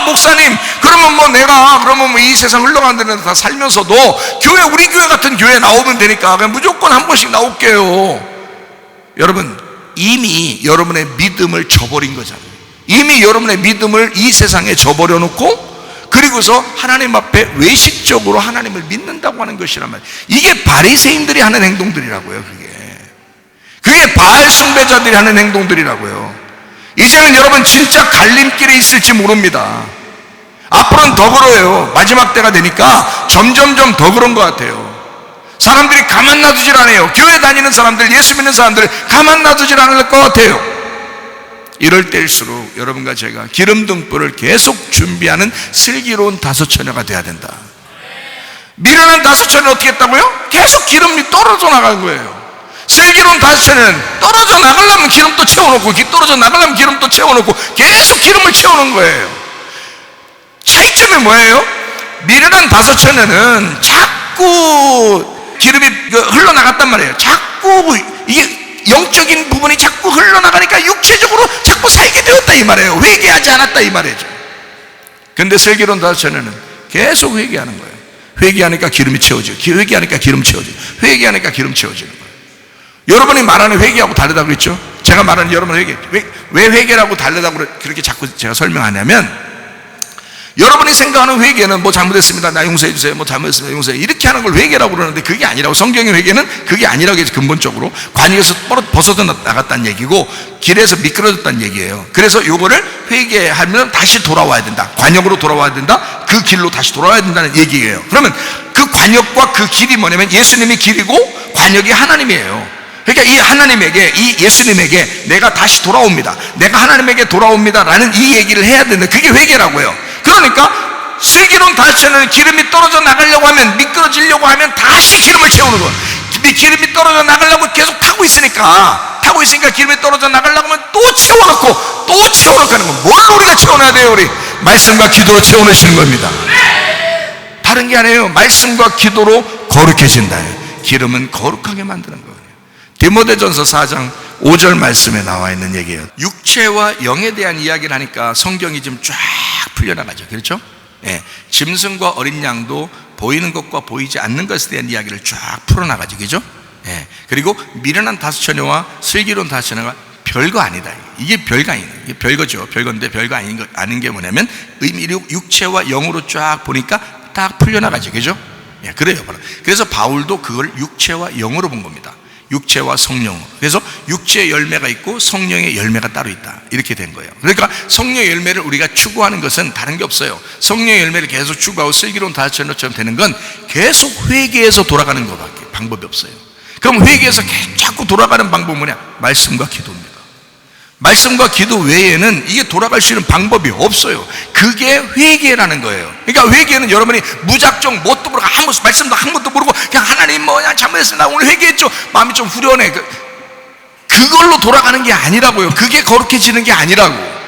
목사님, 그러면 내가 이 세상 흘러가는 데는 다 살면서도 우리 교회 같은 교회 나오면 되니까 그냥 무조건 한 번씩 나올게요. 여러분, 이미 여러분의 믿음을 저버린 거잖아요. 이미 여러분의 믿음을 이 세상에 저버려 놓고, 그리고서 하나님 앞에 외식적으로 하나님을 믿는다고 하는 것이란 말이에요. 이게 바리새인들이 하는 행동들이라고요. 그게 바알 숭배자들이 하는 행동들이라고요. 이제는 여러분 진짜 갈림길에 있을지 모릅니다. 앞으로는 더 그래요. 마지막 때가 되니까 점점점 더 그런 것 같아요. 사람들이 가만 놔두질 않아요. 교회 다니는 사람들, 예수 믿는 사람들 가만 놔두질 않을 것 같아요. 이럴 때일수록 여러분과 제가 기름 등불을 계속 준비하는 슬기로운 다섯처녀가 돼야 된다. 미련한 다섯처녀는 어떻게 했다고요? 계속 기름이 떨어져 나간 거예요. 슬기로운 다섯처녀는 떨어져 나가려면 기름도 채워놓고, 떨어져 나가려면 기름도 채워놓고 계속 기름을 채우는 거예요. 차이점이 뭐예요? 미련한 다섯처녀는 자꾸 기름이 흘러나갔단 말이에요. 자꾸 이게 영적인 부분이 자꾸 흘러나가니까 육체적으로 자꾸 살게 되었다 이 말이에요. 회개하지 않았다 이 말이죠. 근데 슬기로운 다섯처녀는 계속 회개하는 거예요. 회개하니까 기름이 채워지고, 회개하니까 기름 채워지고, 회개하니까 기름 채워지는 거예요. 여러분이 말하는 회개하고 다르다고 그랬죠? 제가 말하는 여러분 회개, 왜 회개라고 다르다고 그렇게 자꾸 제가 설명하냐면, 여러분이 생각하는 회개는 잘못했습니다, 나 용서해 주세요, 잘못했습니다, 용서해, 이렇게 하는 걸 회개라고 그러는데 그게 아니라고. 성경의 회개는 그게 아니라고 해서 근본적으로 관역에서 벗어져 나갔다는 얘기고 길에서 미끄러졌다는 얘기예요. 그래서 요거를 회개하면 다시 돌아와야 된다, 관역으로 돌아와야 된다, 그 길로 다시 돌아와야 된다는 얘기예요. 그러면 그 관역과 그 길이 뭐냐면 예수님이 길이고 관역이 하나님이에요. 그러니까 이 하나님에게, 이 예수님에게 내가 다시 돌아옵니다, 내가 하나님에게 돌아옵니다 라는 이 얘기를 해야 된다. 그게 회개라고요. 그러니까 슬기로운 다섯처녀는 기름이 떨어져 나가려고 하면, 미끄러지려고 하면 다시 기름을 채우는 거예요. 기름이 떨어져 나가려고 계속 타고 있으니까 기름이 떨어져 나가려고 하면 또 채워놓고 또 채워놓고 하는 거예요. 뭘 우리가 채워놔야 돼요? 우리 말씀과 기도로 채워놓으시는 겁니다. 다른 게 아니에요. 말씀과 기도로 거룩해진다. 기름은 거룩하게 만드는 거예요. 디모데전서 4장 5절 말씀에 나와 있는 얘기예요. 육체와 영에 대한 이야기를 하니까 성경이 좀 쫙 풀려나가죠. 그렇죠? 예, 짐승과 어린 양도 보이는 것과 보이지 않는 것에 대한 이야기를 쫙 풀어나가죠. 그죠? 예, 그리고 미련한 다섯처녀와 슬기로운 다섯처녀가 별거 아니다. 이게 별거 아니에요. 이게 별거죠. 별건데 별거 아닌 게 뭐냐면 의미, 육체와 영으로 쫙 보니까 딱 풀려나가죠. 그죠? 예, 그래요. 그래서 바울도 그걸 육체와 영으로 본 겁니다. 육체와 성령. 그래서 육체의 열매가 있고 성령의 열매가 따로 있다, 이렇게 된 거예요. 그러니까 성령의 열매를 우리가 추구하는 것은 다른 게 없어요. 성령의 열매를 계속 추구하고 슬기로운 다섯처녀처럼 되는 건 계속 회개해서 돌아가는 것밖에 방법이 없어요. 그럼 회개해서 자꾸 돌아가는 방법은 뭐냐? 말씀과 기도입니다. 말씀과 기도 외에는 이게 돌아갈 수 있는 방법이 없어요. 그게 회개라는 거예요. 그러니까 회개는 여러분이 무작정 뭣도 모르고 아무 말씀도 한 번도 모르고 그냥 하나님 뭐냐 잘못했어 나 오늘 회개했죠. 마음이 좀 후련해. 그걸로 돌아가는 게 아니라고요. 그게 거룩해지는 게 아니라고.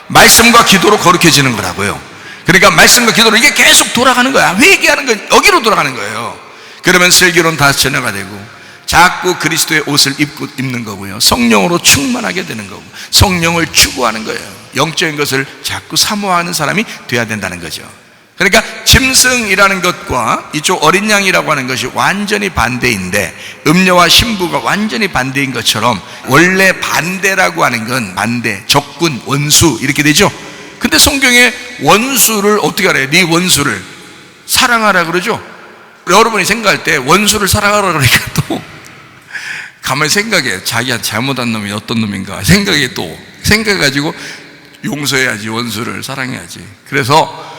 말씀과 기도로 거룩해지는 거라고요. 그러니까 말씀과 기도로 이게 계속 돌아가는 거야. 회개하는 건 여기로 돌아가는 거예요. 그러면 슬기로운 다시 전혀가 되고 자꾸 그리스도의 옷을 입는 거고요. 성령으로 충만하게 되는 거고 성령을 추구하는 거예요. 영적인 것을 자꾸 사모하는 사람이 돼야 된다는 거죠. 그러니까 짐승이라는 것과 이쪽 어린 양이라고 하는 것이 완전히 반대인데 음녀와 신부가 완전히 반대인 것처럼 원래 반대라고 하는 건 반대, 적군, 원수 이렇게 되죠. 근데 성경에 원수를 어떻게 알아요? 네 원수를 사랑하라 그러죠. 여러분이 생각할 때 원수를 사랑하라 그러니까 또 가만히 생각해. 자기가 잘못한 놈이 어떤 놈인가 생각해가지고 용서해야지. 원수를 사랑해야지. 그래서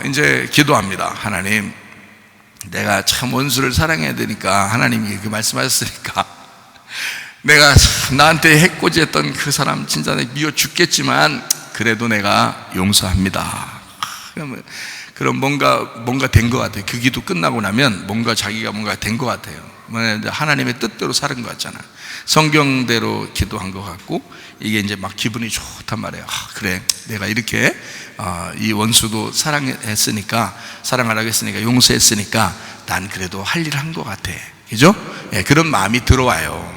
이제 기도합니다. 하나님, 내가 참 원수를 사랑해야 되니까 하나님이 그 말씀하셨으니까 내가 나한테 해코지했던 그 사람 진짜 미워 죽겠지만 그래도 내가 용서합니다. 그럼 뭔가 된 것 같아요. 그 기도 끝나고 나면 자기가 뭔가 된 것 같아요. 하나님의 뜻대로 사는 것 같잖아. 성경대로 기도한 것 같고 이게 이제 막 기분이 좋단 말이에요. 그래, 내가 이렇게 이 원수도 사랑하라고 했으니까 용서했으니까 난 그래도 할 일 한 것 같아. 그죠? 예, 그런 마음이 들어와요.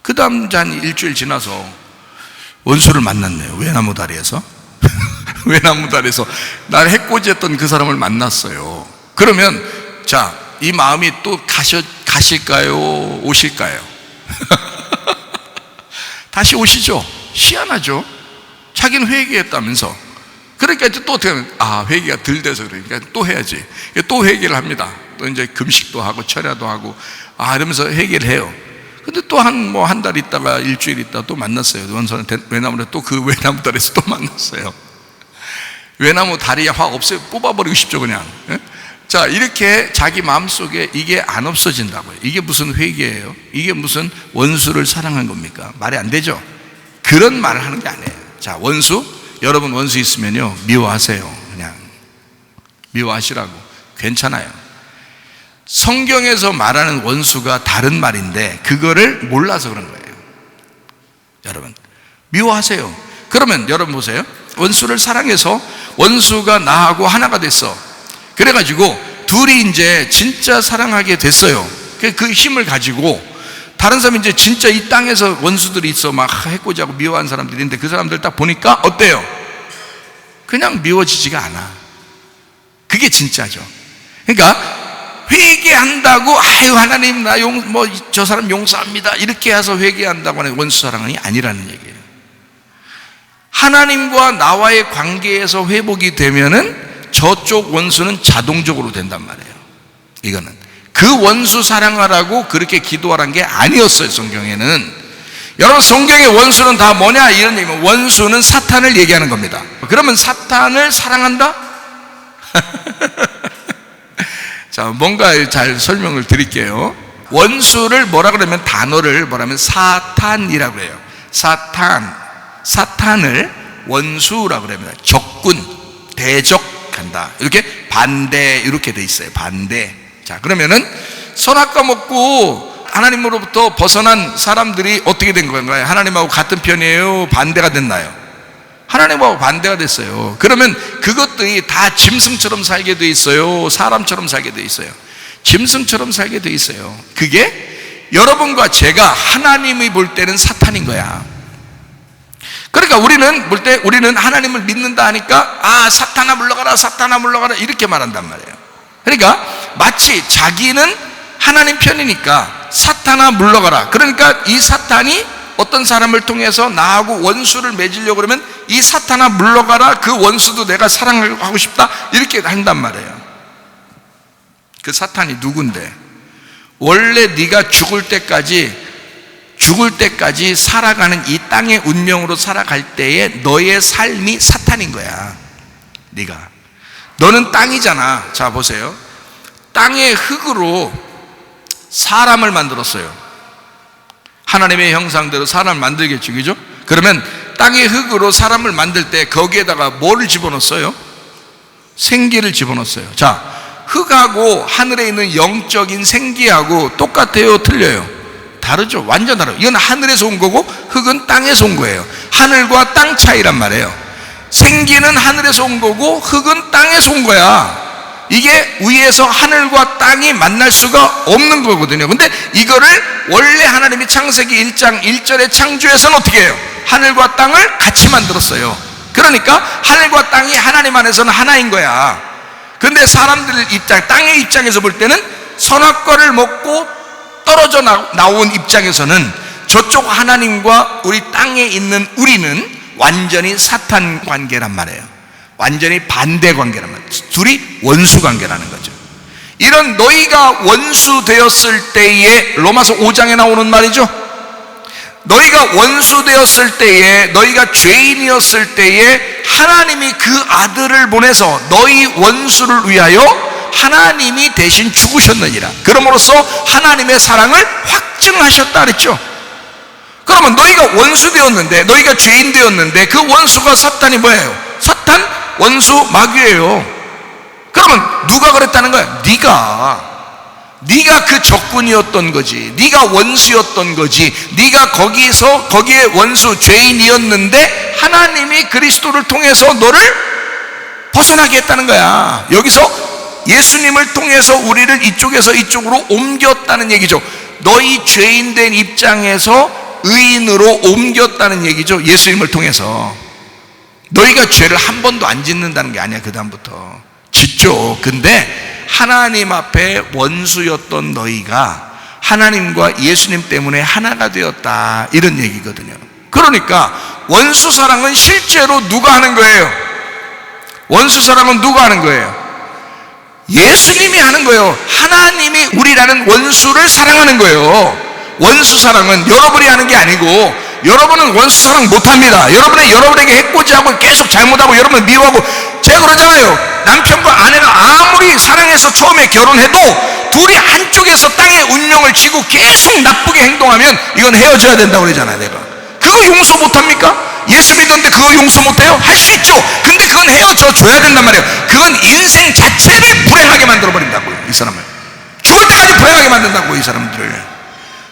그 다음 한 일주일 지나서 원수를 만났네요. 외나무 다리에서 외나무 다리에서 날 해코지했던 그 사람을 만났어요. 그러면 자, 이 마음이 또 가실까요? 오실까요? 다시 오시죠. 희한하죠. 자기는 회개했다면서. 그러니까 이제 또 어떻게 하면 회개가 덜 돼서 그러니까 또 해야지. 또 회개를 합니다. 또 이제 금식도 하고 철야도 하고 이러면서 회개를 해요. 근데 또 한 달 있다가 일주일 있다가 또 만났어요. 원수는 외나무를 또 그 외나무 다리에서 또 만났어요. 외나무 다리에 확 없어요. 뽑아버리고 싶죠 그냥. 자, 이렇게 자기 마음속에 이게 안 없어진다고요. 이게 무슨 회개예요? 이게 무슨 원수를 사랑한 겁니까? 말이 안 되죠. 그런 말을 하는 게 아니에요. 자, 원수, 여러분 원수 있으면요 미워하세요. 그냥 미워하시라고. 괜찮아요. 성경에서 말하는 원수가 다른 말인데 그거를 몰라서 그런 거예요. 여러분 미워하세요. 그러면 여러분 보세요. 원수를 사랑해서 원수가 나하고 하나가 됐어. 그래가지고 둘이 이제 진짜 사랑하게 됐어요. 그 힘을 가지고 다른 사람이 이제 진짜 이 땅에서 원수들이 있어 막 해코지하고 미워하는 사람들이 있는데 그 사람들 딱 보니까 어때요? 그냥 미워지지가 않아. 그게 진짜죠. 그러니까 회개한다고 하나님 나 저 사람 용서합니다 이렇게 해서 회개한다고 하는 원수 사랑이 아니라는 얘기예요. 하나님과 나와의 관계에서 회복이 되면은 저쪽 원수는 자동적으로 된단 말이에요. 이거는 그 원수 사랑하라고 그렇게 기도하라는 게 아니었어요. 성경에는. 여러분 성경의 원수는 다 뭐냐 이런 얘기면 원수는 사탄을 얘기하는 겁니다. 그러면 사탄을 사랑한다? 자, 뭔가 잘 설명을 드릴게요. 원수를 뭐라 그러면 단어를 뭐라면 사탄이라고 해요. 사탄을 원수라고 그럽니다. 적군, 대적한다. 이렇게 반대 이렇게 돼 있어요. 반대. 자, 그러면은 선악과 먹고 하나님으로부터 벗어난 사람들이 어떻게 된 건가요? 하나님하고 같은 편이에요? 반대가 됐나요? 하나님하고 반대가 됐어요. 그러면 그것들이 다 짐승처럼 살게 돼 있어요? 사람처럼 살게 돼 있어요? 짐승처럼 살게 돼 있어요. 그게 여러분과 제가 하나님이 볼 때는 사탄인 거야. 그러니까 우리는 볼 때 우리는 하나님을 믿는다 하니까 사탄아 물러가라, 사탄아 물러가라 이렇게 말한단 말이에요. 그러니까 마치 자기는 하나님 편이니까 사탄아 물러가라. 그러니까 이 사탄이 어떤 사람을 통해서 나하고 원수를 맺으려고 그러면 이 사탄아 물러가라, 그 원수도 내가 사랑하고 싶다 이렇게 한단 말이에요. 그 사탄이 누군데? 원래 네가 죽을 때까지 살아가는 이 땅의 운명으로 살아갈 때에 너의 삶이 사탄인 거야. 너는 땅이잖아. 자, 보세요. 땅의 흙으로 사람을 만들었어요. 하나님의 형상대로 사람을 만들겠죠, 그죠? 그러면 땅의 흙으로 사람을 만들 때 거기에다가 뭐를 집어넣었어요? 생기를 집어넣었어요. 자, 흙하고 하늘에 있는 영적인 생기하고 똑같아요? 틀려요? 다르죠. 완전 다르죠. 이건 하늘에서 온 거고 흙은 땅에서 온 거예요. 하늘과 땅 차이란 말이에요. 생기는 하늘에서 온 거고 흙은 땅에서 온 거야. 이게 위에서 하늘과 땅이 만날 수가 없는 거거든요. 근데 이거를 원래 하나님이 창세기 1장 1절에 창조해서는 어떻게 해요? 하늘과 땅을 같이 만들었어요. 그러니까 하늘과 땅이 하나님 안에서는 하나인 거야. 근데 사람들 입장, 땅의 입장에서 볼 때는 선악과를 먹고 떨어져 나온 입장에서는 저쪽 하나님과 우리 땅에 있는 우리는 완전히 사탄 관계란 말이에요. 완전히 반대 관계란 말이에요. 둘이 원수 관계라는 거죠. 이런 너희가 원수 되었을 때에, 로마서 5장에 나오는 말이죠. 너희가 원수 되었을 때에, 너희가 죄인이었을 때에 하나님이 그 아들을 보내서 너희 원수를 위하여 하나님이 대신 죽으셨느니라. 그러므로써 하나님의 사랑을 확증하셨다 그랬죠. 그러면 너희가 원수 되었는데, 너희가 죄인 되었는데 그 원수가 사탄이 뭐예요? 사탄 원수 마귀예요. 그러면 누가 그랬다는 거야? 네가 그 적군이었던 거지. 네가 원수였던 거지. 네가 거기에 원수 죄인이었는데 하나님이 그리스도를 통해서 너를 벗어나게 했다는 거야. 여기서 예수님을 통해서 우리를 이쪽에서 이쪽으로 옮겼다는 얘기죠. 너희 죄인 된 입장에서 의인으로 옮겼다는 얘기죠. 예수님을 통해서. 너희가 죄를 한 번도 안 짓는다는 게 아니야. 그 다음부터 짓죠. 근데 하나님 앞에 원수였던 너희가 하나님과 예수님 때문에 하나가 되었다, 이런 얘기거든요. 그러니까 원수 사랑은 실제로 누가 하는 거예요? 원수 사랑은 누가 하는 거예요? 예수님이 하는 거예요. 하나님이 우리라는 원수를 사랑하는 거예요. 원수 사랑은 여러분이 하는 게 아니고, 여러분은 원수 사랑 못합니다. 여러분에게 해코지하고 계속 잘못하고 여러분을 미워하고. 제가 그러잖아요. 남편과 아내가 아무리 사랑해서 처음에 결혼해도 둘이 한쪽에서 땅의 운명을 쥐고 계속 나쁘게 행동하면 이건 헤어져야 된다고 그러잖아요. 내가 그거 용서 못합니까? 예수 믿는데 그거 용서 못해요? 할 수 있죠. 근데 그건 헤어져 줘야 된단 말이에요. 그건 인생 자체를 불행하게 만들어버린다고요. 이 사람을 죽을 때까지 불행하게 만든다고, 이 사람들을.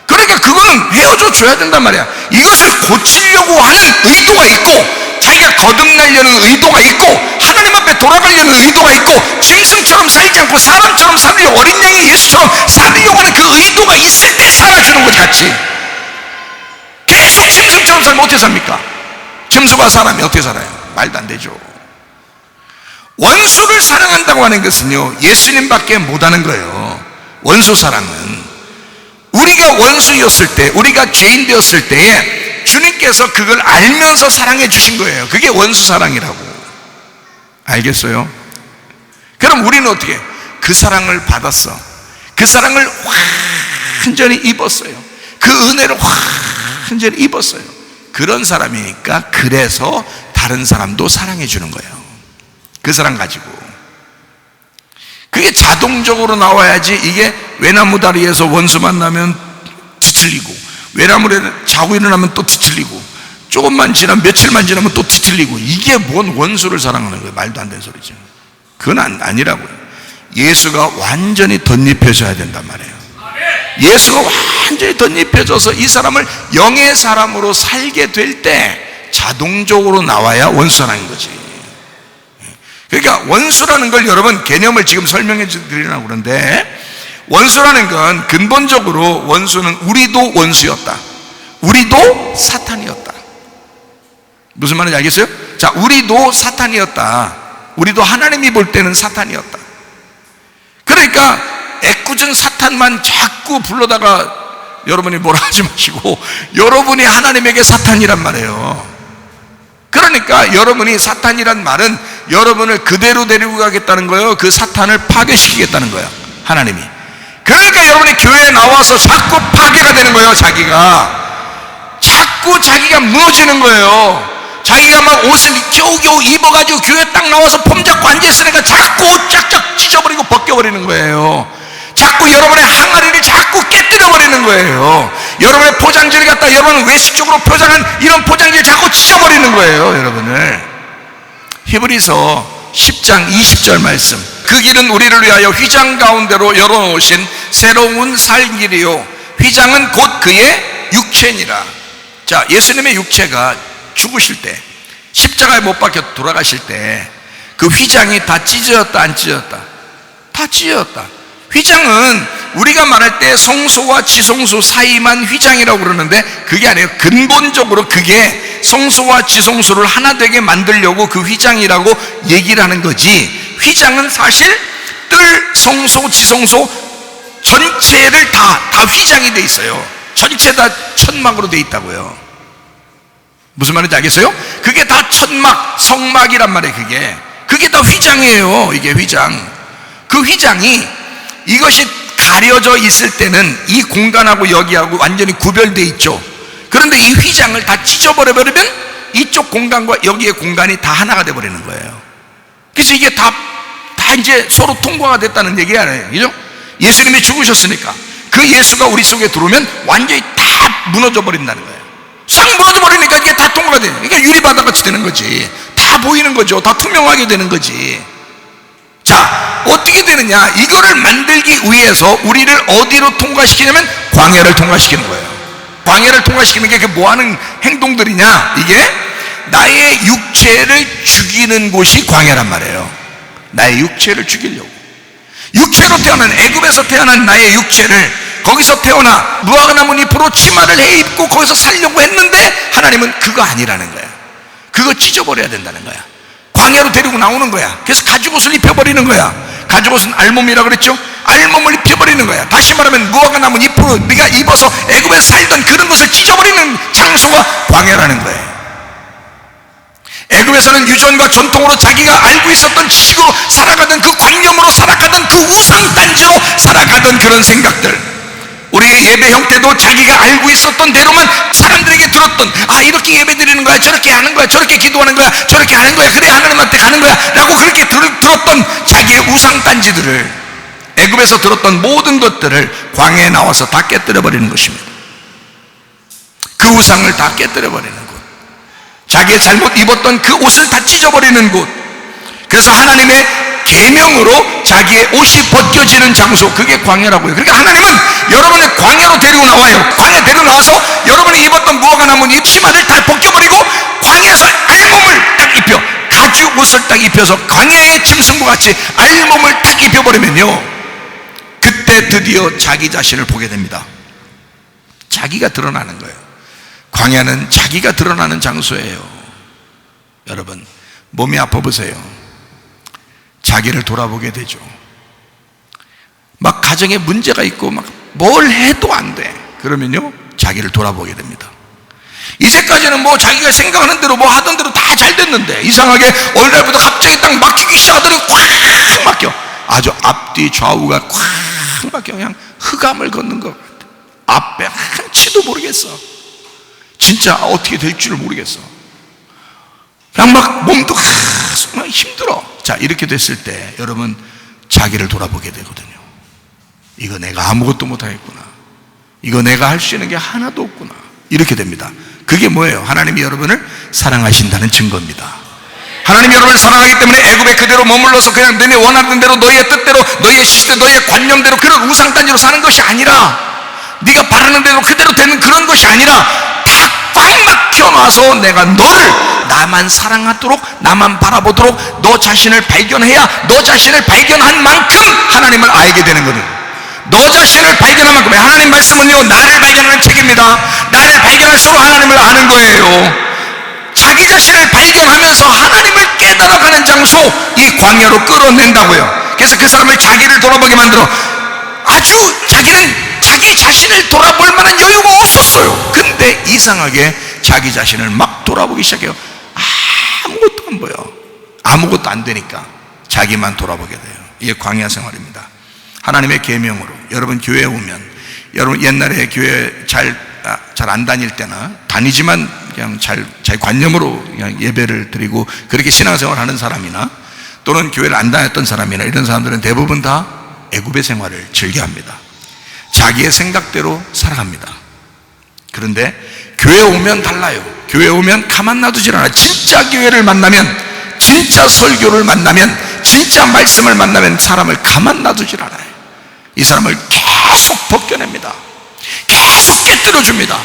그러니까 그거는 헤어져 줘야 된단 말이야. 이것을 고치려고 하는 의도가 있고, 자기가 거듭나려는 의도가 있고, 하나님 앞에 돌아가려는 의도가 있고, 짐승처럼 살지 않고 사람처럼 살려고, 어린 양의 예수처럼 살려고 하는 그 의도가 있을 때 살아주는 거지. 같이 계속 짐승처럼 살면 어떻게 삽니까? 짐승과 사람이 어떻게 살아요? 말도 안 되죠. 원수를 사랑한다고 하는 것은요, 예수님밖에 못하는 거예요. 원수 사랑은 우리가 원수였을 때, 우리가 죄인 되었을 때에 주님께서 그걸 알면서 사랑해 주신 거예요. 그게 원수 사랑이라고. 알겠어요? 그럼 우리는 어떻게 해요? 그 사랑을 받았어. 그 사랑을 완전히 입었어요. 그 은혜를 완전히 입었어요. 그런 사람이니까 그래서 다른 사람도 사랑해 주는 거예요. 그 사랑 가지고. 그게 자동적으로 나와야지. 이게 외나무 다리에서 원수 만나면 뒤틀리고, 외나무에 자고 일어나면 또 뒤틀리고, 조금만 지나면, 며칠만 지나면 또 뒤틀리고, 이게 뭔 원수를 사랑하는 거예요? 말도 안 되는 소리죠. 그건 아니라고요. 예수가 완전히 덧입혀져야 된단 말이에요. 예수가 완전히 덧입혀져서 이 사람을 영의 사람으로 살게 될 때 자동적으로 나와야 원수 사랑인 거지. 그러니까 원수라는 걸 여러분 개념을 지금 설명해 드리려고 그러는데, 원수라는 건 근본적으로 원수는 우리도 원수였다. 우리도 사탄이었다. 무슨 말인지 알겠어요? 자, 우리도 사탄이었다. 우리도 하나님이 볼 때는 사탄이었다. 그러니까 애꿎은 사탄만 자꾸 불러다가 여러분이 뭐라 하지 마시고, 여러분이 하나님에게 사탄이란 말이에요. 그러니까 여러분이 사탄이란 말은 여러분을 그대로 데리고 가겠다는 거예요. 그 사탄을 파괴시키겠다는 거예요, 하나님이. 그러니까 여러분이 교회에 나와서 자꾸 파괴가 되는 거예요. 자꾸 자기가 무너지는 거예요. 자기가 막 옷을 겨우겨우 입어가지고 교회 딱 나와서 폼 잡고 앉아있으니까 자꾸 옷 쫙쫙 찢어버리고 벗겨버리는 거예요. 자꾸 여러분의 항아리를 자꾸 깨뜨려버리는 거예요. 여러분의 포장지를 갖다 여러분 외식적으로 포장한 이런 포장지를 자꾸 찢어버리는 거예요, 여러분을. 히브리서 10장 20절 말씀. 그 길은 우리를 위하여 휘장 가운데로 열어놓으신 새로운 살 길이요 휘장은 곧 그의 육체니라. 자, 예수님의 육체가 죽으실 때, 십자가에 못 박혀 돌아가실 때 그 휘장이 다 찢어졌다 안 찢어졌다? 다 찢어졌다. 휘장은 우리가 말할 때 성소와 지성소 사이만 휘장이라고 그러는데 그게 아니에요. 근본적으로 그게 성소와 지성소를 하나 되게 만들려고 그 휘장이라고 얘기를 하는 거지. 휘장은 사실 뜰 성소 지성소 전체를 다 휘장이 돼 있어요. 전체 다 천막으로 돼 있다고요. 무슨 말인지 알겠어요? 그게 다 천막, 성막이란 말이에요. 그게 다 휘장이에요. 이게 휘장. 그 휘장이 이것이 가려져 있을 때는 이 공간하고 여기하고 완전히 구별되어 있죠. 그런데 이 휘장을 다 찢어버려 버리면 이쪽 공간과 여기의 공간이 다 하나가 돼 버리는 거예요. 그래서 이게 다 이제 서로 통과가 됐다는 얘기 아니에요. 그죠? 예수님이 죽으셨으니까 그 예수가 우리 속에 들어오면 완전히 다 무너져 버린다는 거예요. 싹 무너져 버리니까 이게 다 통과가 돼요. 이게 유리바다 같이 되는 거지. 다 보이는 거죠. 다 투명하게 되는 거지. 자, 어떻게 되느냐? 이거를 만들기 위해서 우리를 어디로 통과시키냐면 광야를 통과시키는 거예요. 광야를 통과시키는 게 그게 뭐 하는 행동들이냐? 이게 나의 육체를 죽이는 곳이 광야란 말이에요. 나의 육체를 죽이려고. 육체로 태어난, 애굽에서 태어난 나의 육체를 거기서 태어나 무화과나무 잎으로 치마를 해 입고 거기서 살려고 했는데 하나님은 그거 아니라는 거야. 그거 찢어버려야 된다는 거야. 광야로 데리고 나오는 거야. 그래서 가죽옷을 입혀버리는 거야. 가죽옷은 알몸이라고 그랬죠? 알몸을 입혀버리는 거야. 다시 말하면 무화과나무 잎으로 네가 입어서 애굽에서 살던 그런 것을 찢어버리는 장소가 광야라는 거예요. 애굽에서는 유전과 전통으로 자기가 알고 있었던 지식으로 살아가던 그 관념으로 살아가던 그 우상단지로 살아가던 그런 생각들, 우리의 예배 형태도 자기가 알고 있었던 대로만 사람들에게 들었던, 아 이렇게 예배 드리는 거야, 저렇게 하는 거야, 저렇게 기도하는 거야, 저렇게 하는 거야, 그래 하나님한테 가는 거야 라고 그렇게 들었던 자기의 우상단지들을, 애굽에서 들었던 모든 것들을 광야에 나와서 다 깨뜨려 버리는 것입니다. 그 우상을 다 깨뜨려 버리는 곳, 자기의 잘못 입었던 그 옷을 다 찢어버리는 곳. 그래서 하나님의 계명으로 자기의 옷이 벗겨지는 장소, 그게 광야라고요. 그러니까 하나님은 여러분을 광야로 데리고 나와요. 광야 데리고 나와서 여러분이 입었던 무화과나무 잎 치마를 다 벗겨버리고 광야에서 알몸을 딱 입혀, 가죽 옷을 딱 입혀서 광야의 짐승과 같이 알몸을 딱 입혀버리면요, 그때 드디어 자기 자신을 보게 됩니다. 자기가 드러나는 거예요. 광야는 자기가 드러나는 장소예요. 여러분, 몸이 아파 보세요. 자기를 돌아보게 되죠. 막 가정에 문제가 있고 막 뭘 해도 안 돼. 그러면요, 자기를 돌아보게 됩니다. 이제까지는 뭐 자기가 생각하는 대로 뭐 하던 대로 다 잘 됐는데 이상하게 어느 날부터 갑자기 딱 막히기 시작하더니 콱 막혀. 아주 앞뒤 좌우가 콱 막혀. 그냥 흑암을 걷는 것 같아. 앞에 한치도 모르겠어. 진짜 어떻게 될 줄을 모르겠어. 그냥 막 몸도 정말 힘들어. 자, 이렇게 됐을 때 여러분 자기를 돌아보게 되거든요. 이거 내가 아무것도 못하겠구나. 이거 내가 할 수 있는 게 하나도 없구나. 이렇게 됩니다. 그게 뭐예요? 하나님이 여러분을 사랑하신다는 증거입니다. 하나님이 여러분을 사랑하기 때문에 애굽에 그대로 머물러서 그냥 너네 원하는 대로 너희의 뜻대로 너희의 시대 너희의 관념대로 그런 우상단지로 사는 것이 아니라, 네가 바라는 대로 그대로 되는 그런 것이 아니라 꽉 막혀놔서 내가 너를 나만 사랑하도록, 나만 바라보도록 너 자신을 발견해야 너 자신을 발견한 만큼 하나님을 알게 되는 거예요. 너 자신을 발견한 만큼, 하나님 말씀은요, 나를 발견하는 책입니다. 나를 발견할수록 하나님을 아는 거예요. 자기 자신을 발견하면서 하나님을 깨달아가는 장소, 이 광야로 끌어낸다고요. 그래서 그 사람을 자기를 돌아보게 만들어. 아주 자기는 자기 자신을 돌아볼 만한 여유가 없었어요. 근데 이상하게 자기 자신을 막 돌아보기 시작해요. 아무것도 안 보여. 아무것도 안 되니까 자기만 돌아보게 돼요. 이게 광야 생활입니다. 하나님의 계명으로 여러분 교회에 오면, 여러분 옛날에 교회 잘 안 다닐 때나 다니지만 그냥 잘 관념으로 그냥 예배를 드리고 그렇게 신앙생활을 하는 사람이나, 또는 교회를 안 다녔던 사람이나, 이런 사람들은 대부분 다 애굽의 생활을 즐겨합니다. 자기의 생각대로 살아갑니다. 그런데 교회 오면 달라요. 교회 오면 가만 놔두질 않아요. 진짜 교회를 만나면, 진짜 설교를 만나면, 진짜 말씀을 만나면 사람을 가만 놔두질 않아요. 이 사람을 계속 벗겨냅니다. 계속 깨뜨려줍니다.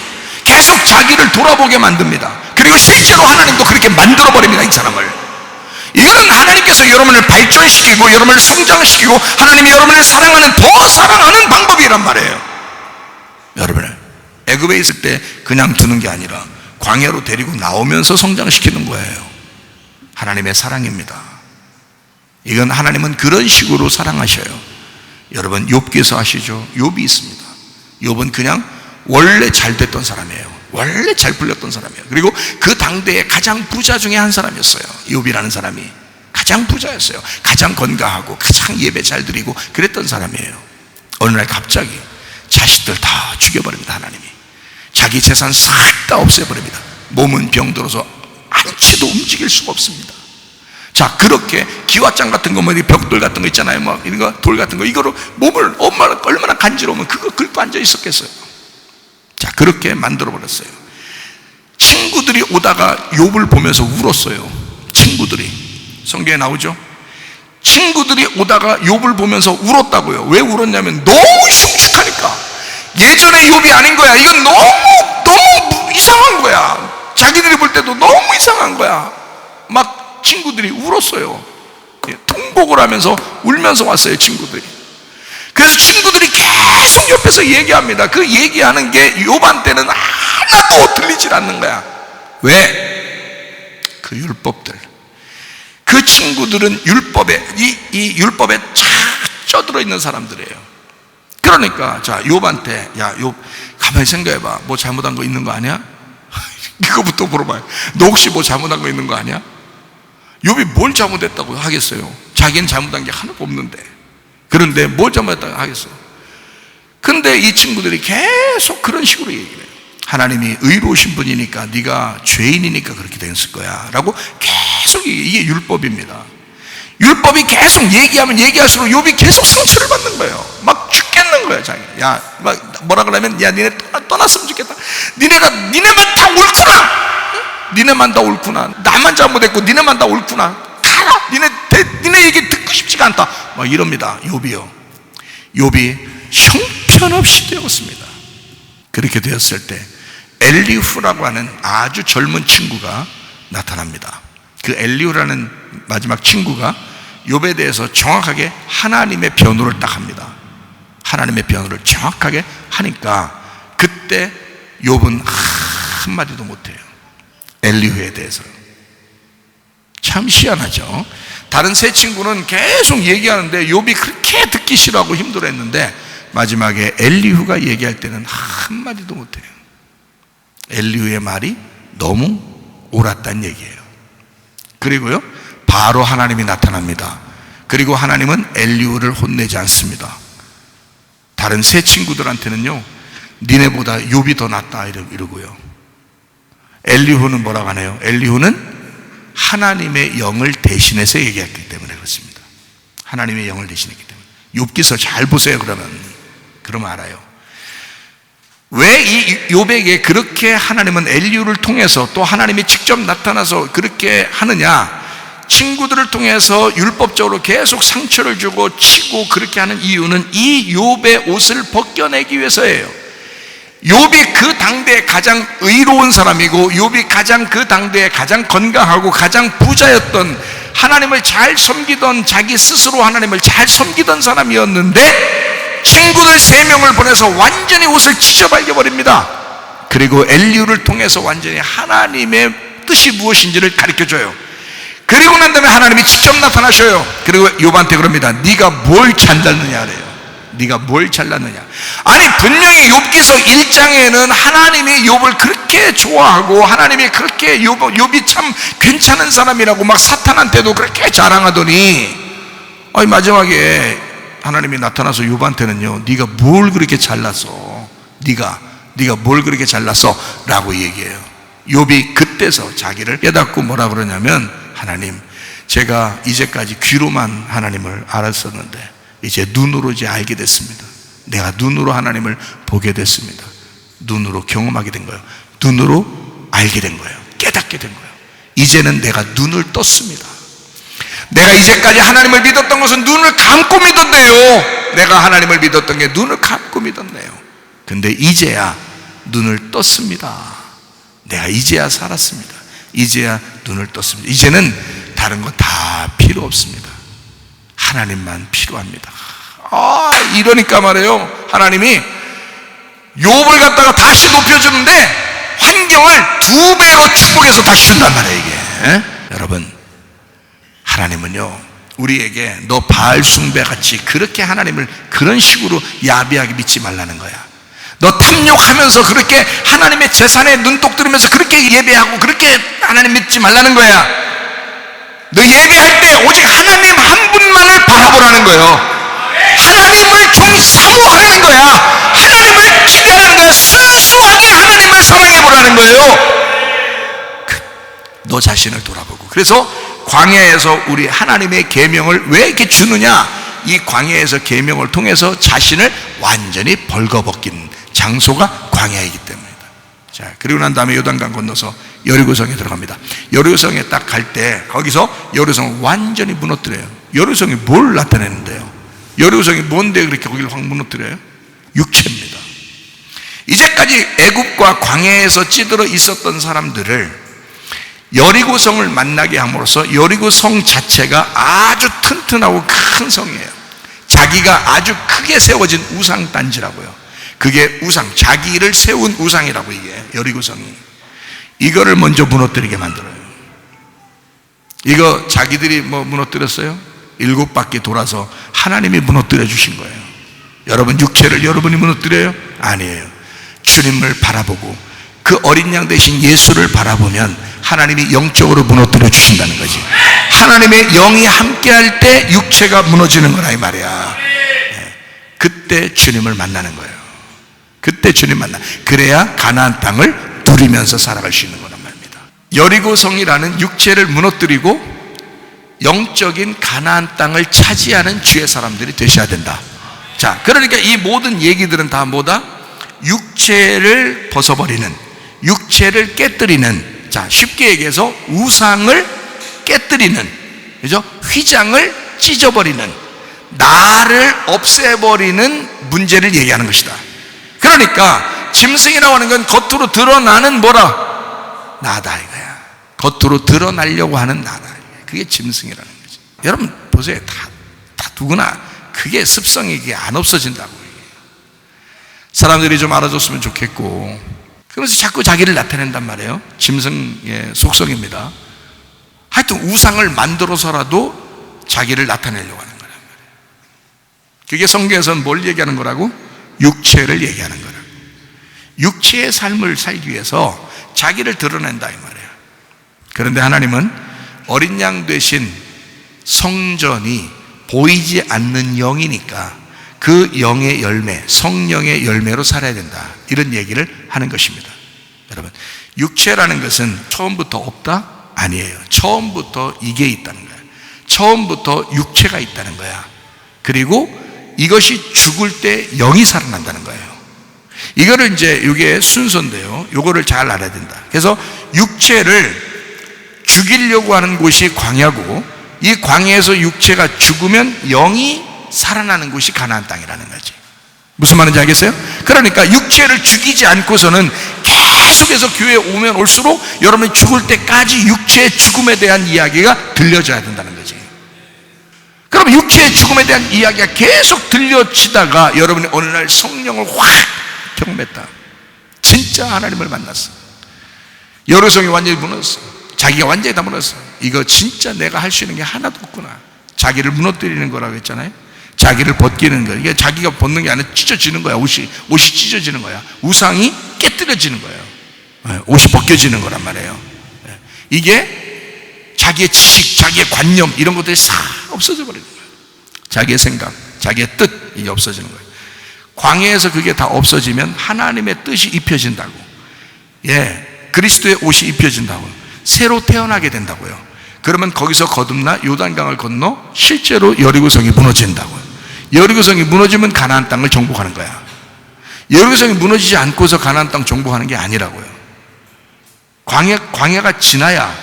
계속 자기를 돌아보게 만듭니다. 그리고 실제로 하나님도 그렇게 만들어버립니다. 이 사람을. 이거는 하나님께서 여러분을 발전시키고 여러분을 성장시키고 하나님이 여러분을 사랑하는, 더 사랑하는 방법이란 말이에요. 여러분을 애굽에 있을 때 그냥 두는 게 아니라 광야로 데리고 나오면서 성장시키는 거예요. 하나님의 사랑입니다. 이건 하나님은 그런 식으로 사랑하셔요. 여러분 욥기에서 아시죠? 욥이 있습니다. 욥은 그냥 원래 잘 됐던 사람이에요. 원래 잘 풀렸던 사람이에요. 그리고 그 당대의 가장 부자 중에 한 사람이었어요. 욥이라는 사람이 가장 부자였어요. 가장 건강하고 가장 예배 잘 드리고 그랬던 사람이에요. 어느 날 갑자기 자식들 다 죽여버립니다. 하나님이 자기 재산 싹 다 없애버립니다. 몸은 병들어서 안치도 움직일 수가 없습니다. 자, 그렇게 기와장 같은 거, 뭐 벽돌 같은 거 있잖아요. 뭐 이런 거, 돌 같은 거, 이거로 몸을 얼마나 간지러우면 그거 긁고 앉아 있었겠어요. 자, 그렇게 만들어 버렸어요. 친구들이 오다가 욥을 보면서 울었어요. 친구들이, 성경에 나오죠? 친구들이 오다가 욥을 보면서 울었다고요. 왜 울었냐면 너무 흉측하니까. 예전에 욥이 아닌 거야. 이건 너무 이상한 거야. 자기들이 볼 때도 너무 이상한 거야. 막 친구들이 울었어요. 통곡을 하면서 울면서 왔어요, 친구들이. 그래서 친구들이 계속 옆에서 얘기합니다. 그 얘기하는 게 욥한테는 하나도 들리질 않는 거야. 왜? 그 율법들. 그 친구들은 율법에, 이 율법에 쫙 쪄들어 있는 사람들이에요. 그러니까 자, 욥한테, 야, 욥 가만히 생각해봐. 뭐 잘못한 거 있는 거 아니야? 이거부터 물어봐요. 너 혹시 뭐 잘못한 거 있는 거 아니야? 욥이 뭘 잘못했다고 하겠어요? 자기는 잘못한 게 하나도 없는데. 그런데 뭘 잘못했다고 하겠어요? 근데 이 친구들이 계속 그런 식으로 얘기를 해요. 하나님이 의로우신 분이니까, 네가 죄인이니까 그렇게 됐을 거야 라고 계속 얘기해요. 이게 율법입니다. 율법이 계속 얘기하면 얘기할수록 욥이 계속 상처를 받는 거예요. 막 죽겠는 거예요, 자기. 야, 막 뭐라 그러면, 야, 니네 떠났으면 좋겠다. 니네만 다 옳구나. 니네만 다 옳구나. 나만 잘못했고 니네만 다 옳구나. 가라. 니네 얘기 듣고 싶지가 않다. 막 이럽니다. 욥이요. 욥이 형편없이 되었습니다. 그렇게 되었을 때 엘리후라고 하는 아주 젊은 친구가 나타납니다. 그 엘리후라는 마지막 친구가 욥에 대해서 정확하게 하나님의 변호를 딱 합니다. 하나님의 변호를 정확하게 하니까 그때 욥은 한마디도 못해요. 엘리후에 대해서. 참 희한하죠. 다른 세 친구는 계속 얘기하는데 욥이 그렇게 듣기 싫어하고 힘들어했는데 마지막에 엘리후가 얘기할 때는 한마디도 못해요. 엘리후의 말이 너무 옳았다는 얘기예요. 그리고요, 바로 하나님이 나타납니다. 그리고 하나님은 엘리후를 혼내지 않습니다. 다른 세 친구들한테는요, 니네보다 욥이 더 낫다 이러고요. 엘리후는 뭐라고 하나요? 엘리후는 하나님의 영을 대신해서 얘기했기 때문에 그렇습니다. 하나님의 영을 대신했기 때문에. 욥기서 잘 보세요. 그러면 알아요. 왜 이 욥에게 그렇게 하나님은 엘리후를 통해서 또 하나님이 직접 나타나서 그렇게 하느냐? 친구들을 통해서 율법적으로 계속 상처를 주고 치고 그렇게 하는 이유는 이 욥의 옷을 벗겨내기 위해서예요. 욥이 그 당대에 가장 의로운 사람이고 욥이 가장 그 당대에 가장 건강하고 가장 부자였던, 하나님을 잘 섬기던, 자기 스스로 하나님을 잘 섬기던 사람이었는데 친구들 3명을 보내서 완전히 옷을 찢어발려버립니다. 그리고 엘리후를 통해서 완전히 하나님의 뜻이 무엇인지를 가르쳐줘요. 그리고 난 다음에 하나님이 직접 나타나셔요. 그리고 욥한테 그럽니다. 네가 뭘 잘났느냐 그래요. 네가 뭘 잘났느냐. 아니, 분명히 욥기서 1장에는 하나님이 욥을 그렇게 좋아하고 하나님이 그렇게 욥이 참 괜찮은 사람이라고 막 사탄한테도 그렇게 자랑하더니 마지막에 하나님이 나타나서 욥한테는요, 네가 뭘 그렇게 잘났어? 네가 뭘 그렇게 잘났어? 라고 얘기해요. 욥이 그때서 자기를 깨닫고 뭐라 그러냐면, 하나님, 제가 이제까지 귀로만 하나님을 알았었는데 이제 눈으로 이제 알게 됐습니다. 내가 눈으로 하나님을 보게 됐습니다. 눈으로 경험하게 된 거예요. 눈으로 알게 된 거예요. 깨닫게 된 거예요. 이제는 내가 눈을 떴습니다. 내가 이제까지 하나님을 믿었던 것은 눈을 감고 믿었네요. 내가 하나님을 믿었던 게 눈을 감고 믿었네요. 근데 이제야 눈을 떴습니다. 내가 이제야 살았습니다. 이제야 눈을 떴습니다. 이제는 다른 거 다 필요 없습니다. 하나님만 필요합니다. 이러니까 말이에요, 하나님이 욥을 갖다가 다시 높여주는데 환경을 2배로 축복해서 다시 준단 말이에요. 이게 여러분, 하나님은요 우리에게 너 바알 숭배같이 그렇게 하나님을 그런 식으로 야비하게 믿지 말라는 거야. 너 탐욕하면서 그렇게 하나님의 재산에 눈독 들으면서 그렇게 예배하고 그렇게 하나님 믿지 말라는 거야. 너 예배할 때 오직 하나님 한 분만을 바라보라는 거예요. 하나님을 좀 사모하라는 거야. 하나님을 기대하라는 거야. 순수하게 하나님을 사랑해 보라는 거예요. 너 자신을 돌아보고. 그래서 광야에서 우리 하나님의 계명을 왜 이렇게 주느냐? 이 광야에서 계명을 통해서 자신을 완전히 벌거벗긴 장소가 광야이기 때문이다. 자, 그리고 난 다음에 요단강 건너서 여리고성에 들어갑니다. 여리고성에 딱 갈 때 거기서 여리고성을 완전히 무너뜨려요. 여리고성이 뭘 나타내는데요? 여리고성이 뭔데 그렇게 거기를 확 무너뜨려요? 육체입니다. 이제까지 애굽과 광야에서 찌들어 있었던 사람들을 여리고성을 만나게 함으로써 여리고성 자체가 아주 튼튼하고 큰 성이에요. 자기가 아주 크게 세워진 우상단지라고요. 그게 우상, 자기를 세운 우상이라고. 이게 여리고성이 이거를 먼저 무너뜨리게 만들어요. 이거 자기들이 뭐 무너뜨렸어요? 7바퀴 돌아서 하나님이 무너뜨려 주신 거예요. 여러분 육체를 여러분이 무너뜨려요? 아니에요. 주님을 바라보고 그 어린 양 대신 예수를 바라보면 하나님이 영적으로 무너뜨려 주신다는 거지. 하나님의 영이 함께할 때 육체가 무너지는 거라 이 말이야. 그때 주님을 만나는 거예요. 그때 주님 만나. 그래야 가나안 땅을 누리면서 살아갈 수 있는 거란 말입니다. 여리고성이라는 육체를 무너뜨리고 영적인 가나안 땅을 차지하는 주의 사람들이 되셔야 된다. 자, 그러니까 이 모든 얘기들은 다 뭐다? 육체를 벗어버리는, 육체를 깨뜨리는, 자, 쉽게 얘기해서 우상을 깨뜨리는, 그죠? 휘장을 찢어버리는, 나를 없애버리는 문제를 얘기하는 것이다. 그러니까 짐승이라고 하는 건 겉으로 드러나는 뭐라? 나다 이거야. 겉으로 드러나려고 하는 나다. 그게 짐승이라는 거지. 여러분 보세요. 다 누구나 그게 습성이 이게 안 없어진다고. 사람들이 좀 알아줬으면 좋겠고, 그래서 자꾸 자기를 나타낸단 말이에요. 짐승의 속성입니다. 하여튼 우상을 만들어서라도 자기를 나타내려고 하는 거란 말이에요. 그게 성경에서는 뭘 얘기하는 거라고? 육체를 얘기하는 거라고. 육체의 삶을 살기 위해서 자기를 드러낸다 이 말이에요. 그런데 하나님은 어린 양 되신 성전이 보이지 않는 영이니까 그 영의 열매, 성령의 열매로 살아야 된다, 이런 얘기를 하는 것입니다. 여러분, 육체라는 것은 처음부터 없다? 아니에요. 처음부터 이게 있다는 거야. 처음부터 육체가 있다는 거야. 그리고 이것이 죽을 때 영이 살아난다는 거예요. 이거를 이제 이게 순서인데요, 이거를 잘 알아야 된다. 그래서 육체를 죽이려고 하는 곳이 광야고, 이 광야에서 육체가 죽으면 영이 살아나는 곳이 가나안 땅이라는 거지. 무슨 말인지 알겠어요? 그러니까 육체를 죽이지 않고서는 계속해서 교회에 오면 올수록 여러분이 죽을 때까지 육체의 죽음에 대한 이야기가 들려져야 된다는 거지. 그럼 육체의 죽음에 대한 이야기가 계속 들려지다가 여러분이 어느 날 성령을 확 경험했다. 진짜 하나님을 만났어. 여리고성이 완전히 무너졌어. 자기가 완전히 다 무너졌어. 이거 진짜 내가 할 수 있는 게 하나도 없구나. 자기를 무너뜨리는 거라고 했잖아요. 자기를 벗기는 거예요. 이게 자기가 벗는 게 아니라 찢어지는 거야. 옷이 찢어지는 거야. 우상이 깨뜨려지는 거예요. 옷이 벗겨지는 거란 말이에요. 이게 자기의 지식, 자기의 관념, 이런 것들이 싹 없어져 버리는 거예요. 자기의 생각, 자기의 뜻, 이게 없어지는 거예요. 광야에서 그게 다 없어지면 하나님의 뜻이 입혀진다고. 그리스도의 옷이 입혀진다고. 새로 태어나게 된다고요. 그러면 거기서 거듭나 요단강을 건너 실제로 여리고성이 무너진다고요. 여리고성이 무너지면 가나안 땅을 정복하는 거야. 예루살렘이 무너지지 않고서 가나안 땅 정복하는 게 아니라고요. 광야가 지나야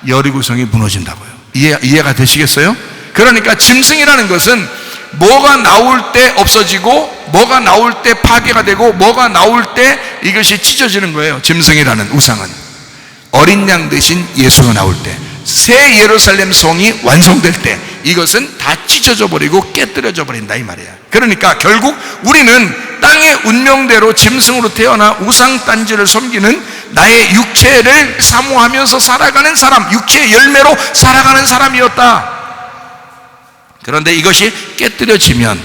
여리고성이 무너진다고요. 이해가 되시겠어요? 그러니까 짐승이라는 것은 뭐가 나올 때 없어지고 뭐가 나올 때 파괴가 되고 뭐가 나올 때 이것이 찢어지는 거예요. 짐승이라는 우상은 어린 양 대신 예수가 나올 때, 새 예루살렘 성이 완성될 때 이것은 다 찢어져 버리고 깨뜨려져 버린다 이 말이야. 그러니까 결국 우리는 땅의 운명대로 짐승으로 태어나 우상단지를 섬기는 나의 육체를 사모하면서 살아가는 사람, 육체의 열매로 살아가는 사람이었다. 그런데 이것이 깨뜨려지면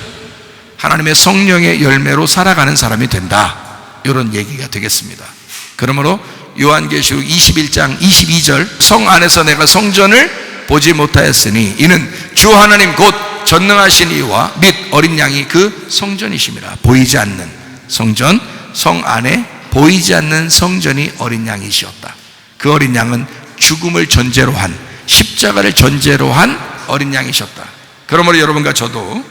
하나님의 성령의 열매로 살아가는 사람이 된다, 이런 얘기가 되겠습니다. 그러므로 요한계시록 21장 22절, 성 안에서 내가 성전을 보지 못하였으니 이는 주 하나님 곧 전능하신 이와 및 어린 양이 그 성전이심이라. 보이지 않는 성전, 성 안에 보이지 않는 성전이 어린 양이시었다. 그 어린 양은 죽음을 전제로 한, 십자가를 전제로 한 어린 양이셨다. 그러므로 여러분과 저도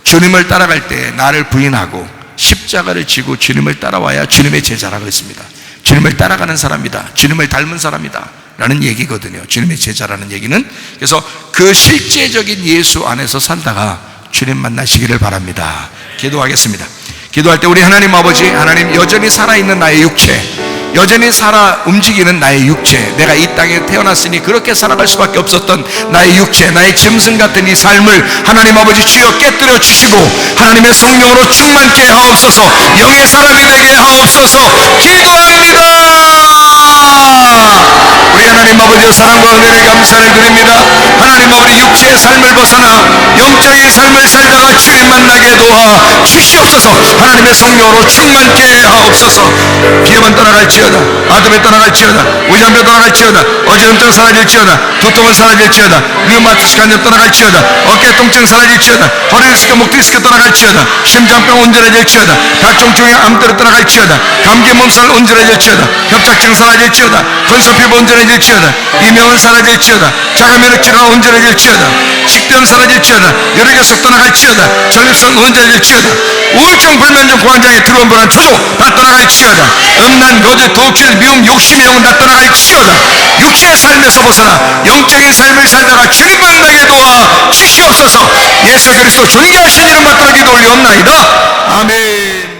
주님을 따라갈 때 나를 부인하고 십자가를 지고 주님을 따라와야 주님의 제자라고 했습니다. 주님을 따라가는 사람이다, 주님을 닮은 사람이다 라는 얘기거든요. 주님의 제자라는 얘기는. 그래서 그 실제적인 예수 안에서 살다가 주님 만나시기를 바랍니다. 기도하겠습니다. 기도할 때 우리 하나님 아버지, 하나님 여전히 살아있는 나의 육체, 여전히 살아 움직이는 나의 육체, 내가 이 땅에 태어났으니 그렇게 살아갈 수밖에 없었던 나의 육체, 나의 짐승 같은 이 삶을 하나님 아버지 주여 깨뜨려 주시고 하나님의 성령으로 충만케 하옵소서. 영의 사람이 되게 하옵소서. 기도합니다. 우리 하나님 아버지의 사랑과 은혜를 감사를 드립니다. 하나님 아버지 육체의 삶을 벗어나 영적인 삶을 살다가 주님 만나게 도와 주시옵소서. 하나님의 성령으로 충만케 하옵소서. 비염은 떠나갈지어다, 아픔이 떠나갈지어다, 우장병 떠나갈지어다, 어지럼증 사라질지어다, 두통은 사라질지어다, 류마티스 간염 떠나갈지어다, 어깨 통증 사라질지어다, 허리 디스크, 목 디스크 떠나갈지어다, 심장병 온전해질지어다, 각종 중의 암들을 떠나갈지어다, 감기 몸살 온전해질지어다, 협착증 사라질지어다, 건소피부 온전해질지어다, 이명은 사라질지어다, 자가면역질환 온전해질지어다, 식병 사라질지어다, 혈액에서 떠나갈지어다, 전립선 온전해질지어다, 우울증, 불면증, 공황장애, 두려움, 불안, 초조 다 떠나갈지어다, 음란, 거짓, 도출, 미움, 욕심의 영은 다 떠나갈지어다. 육체의 삶에서 벗어나 영적인 삶을 살다가 주님 만나게 도와 주시옵소서. 예수 그리스도 존귀하신 이름 받들어 기도 올리옵나이다. 아멘.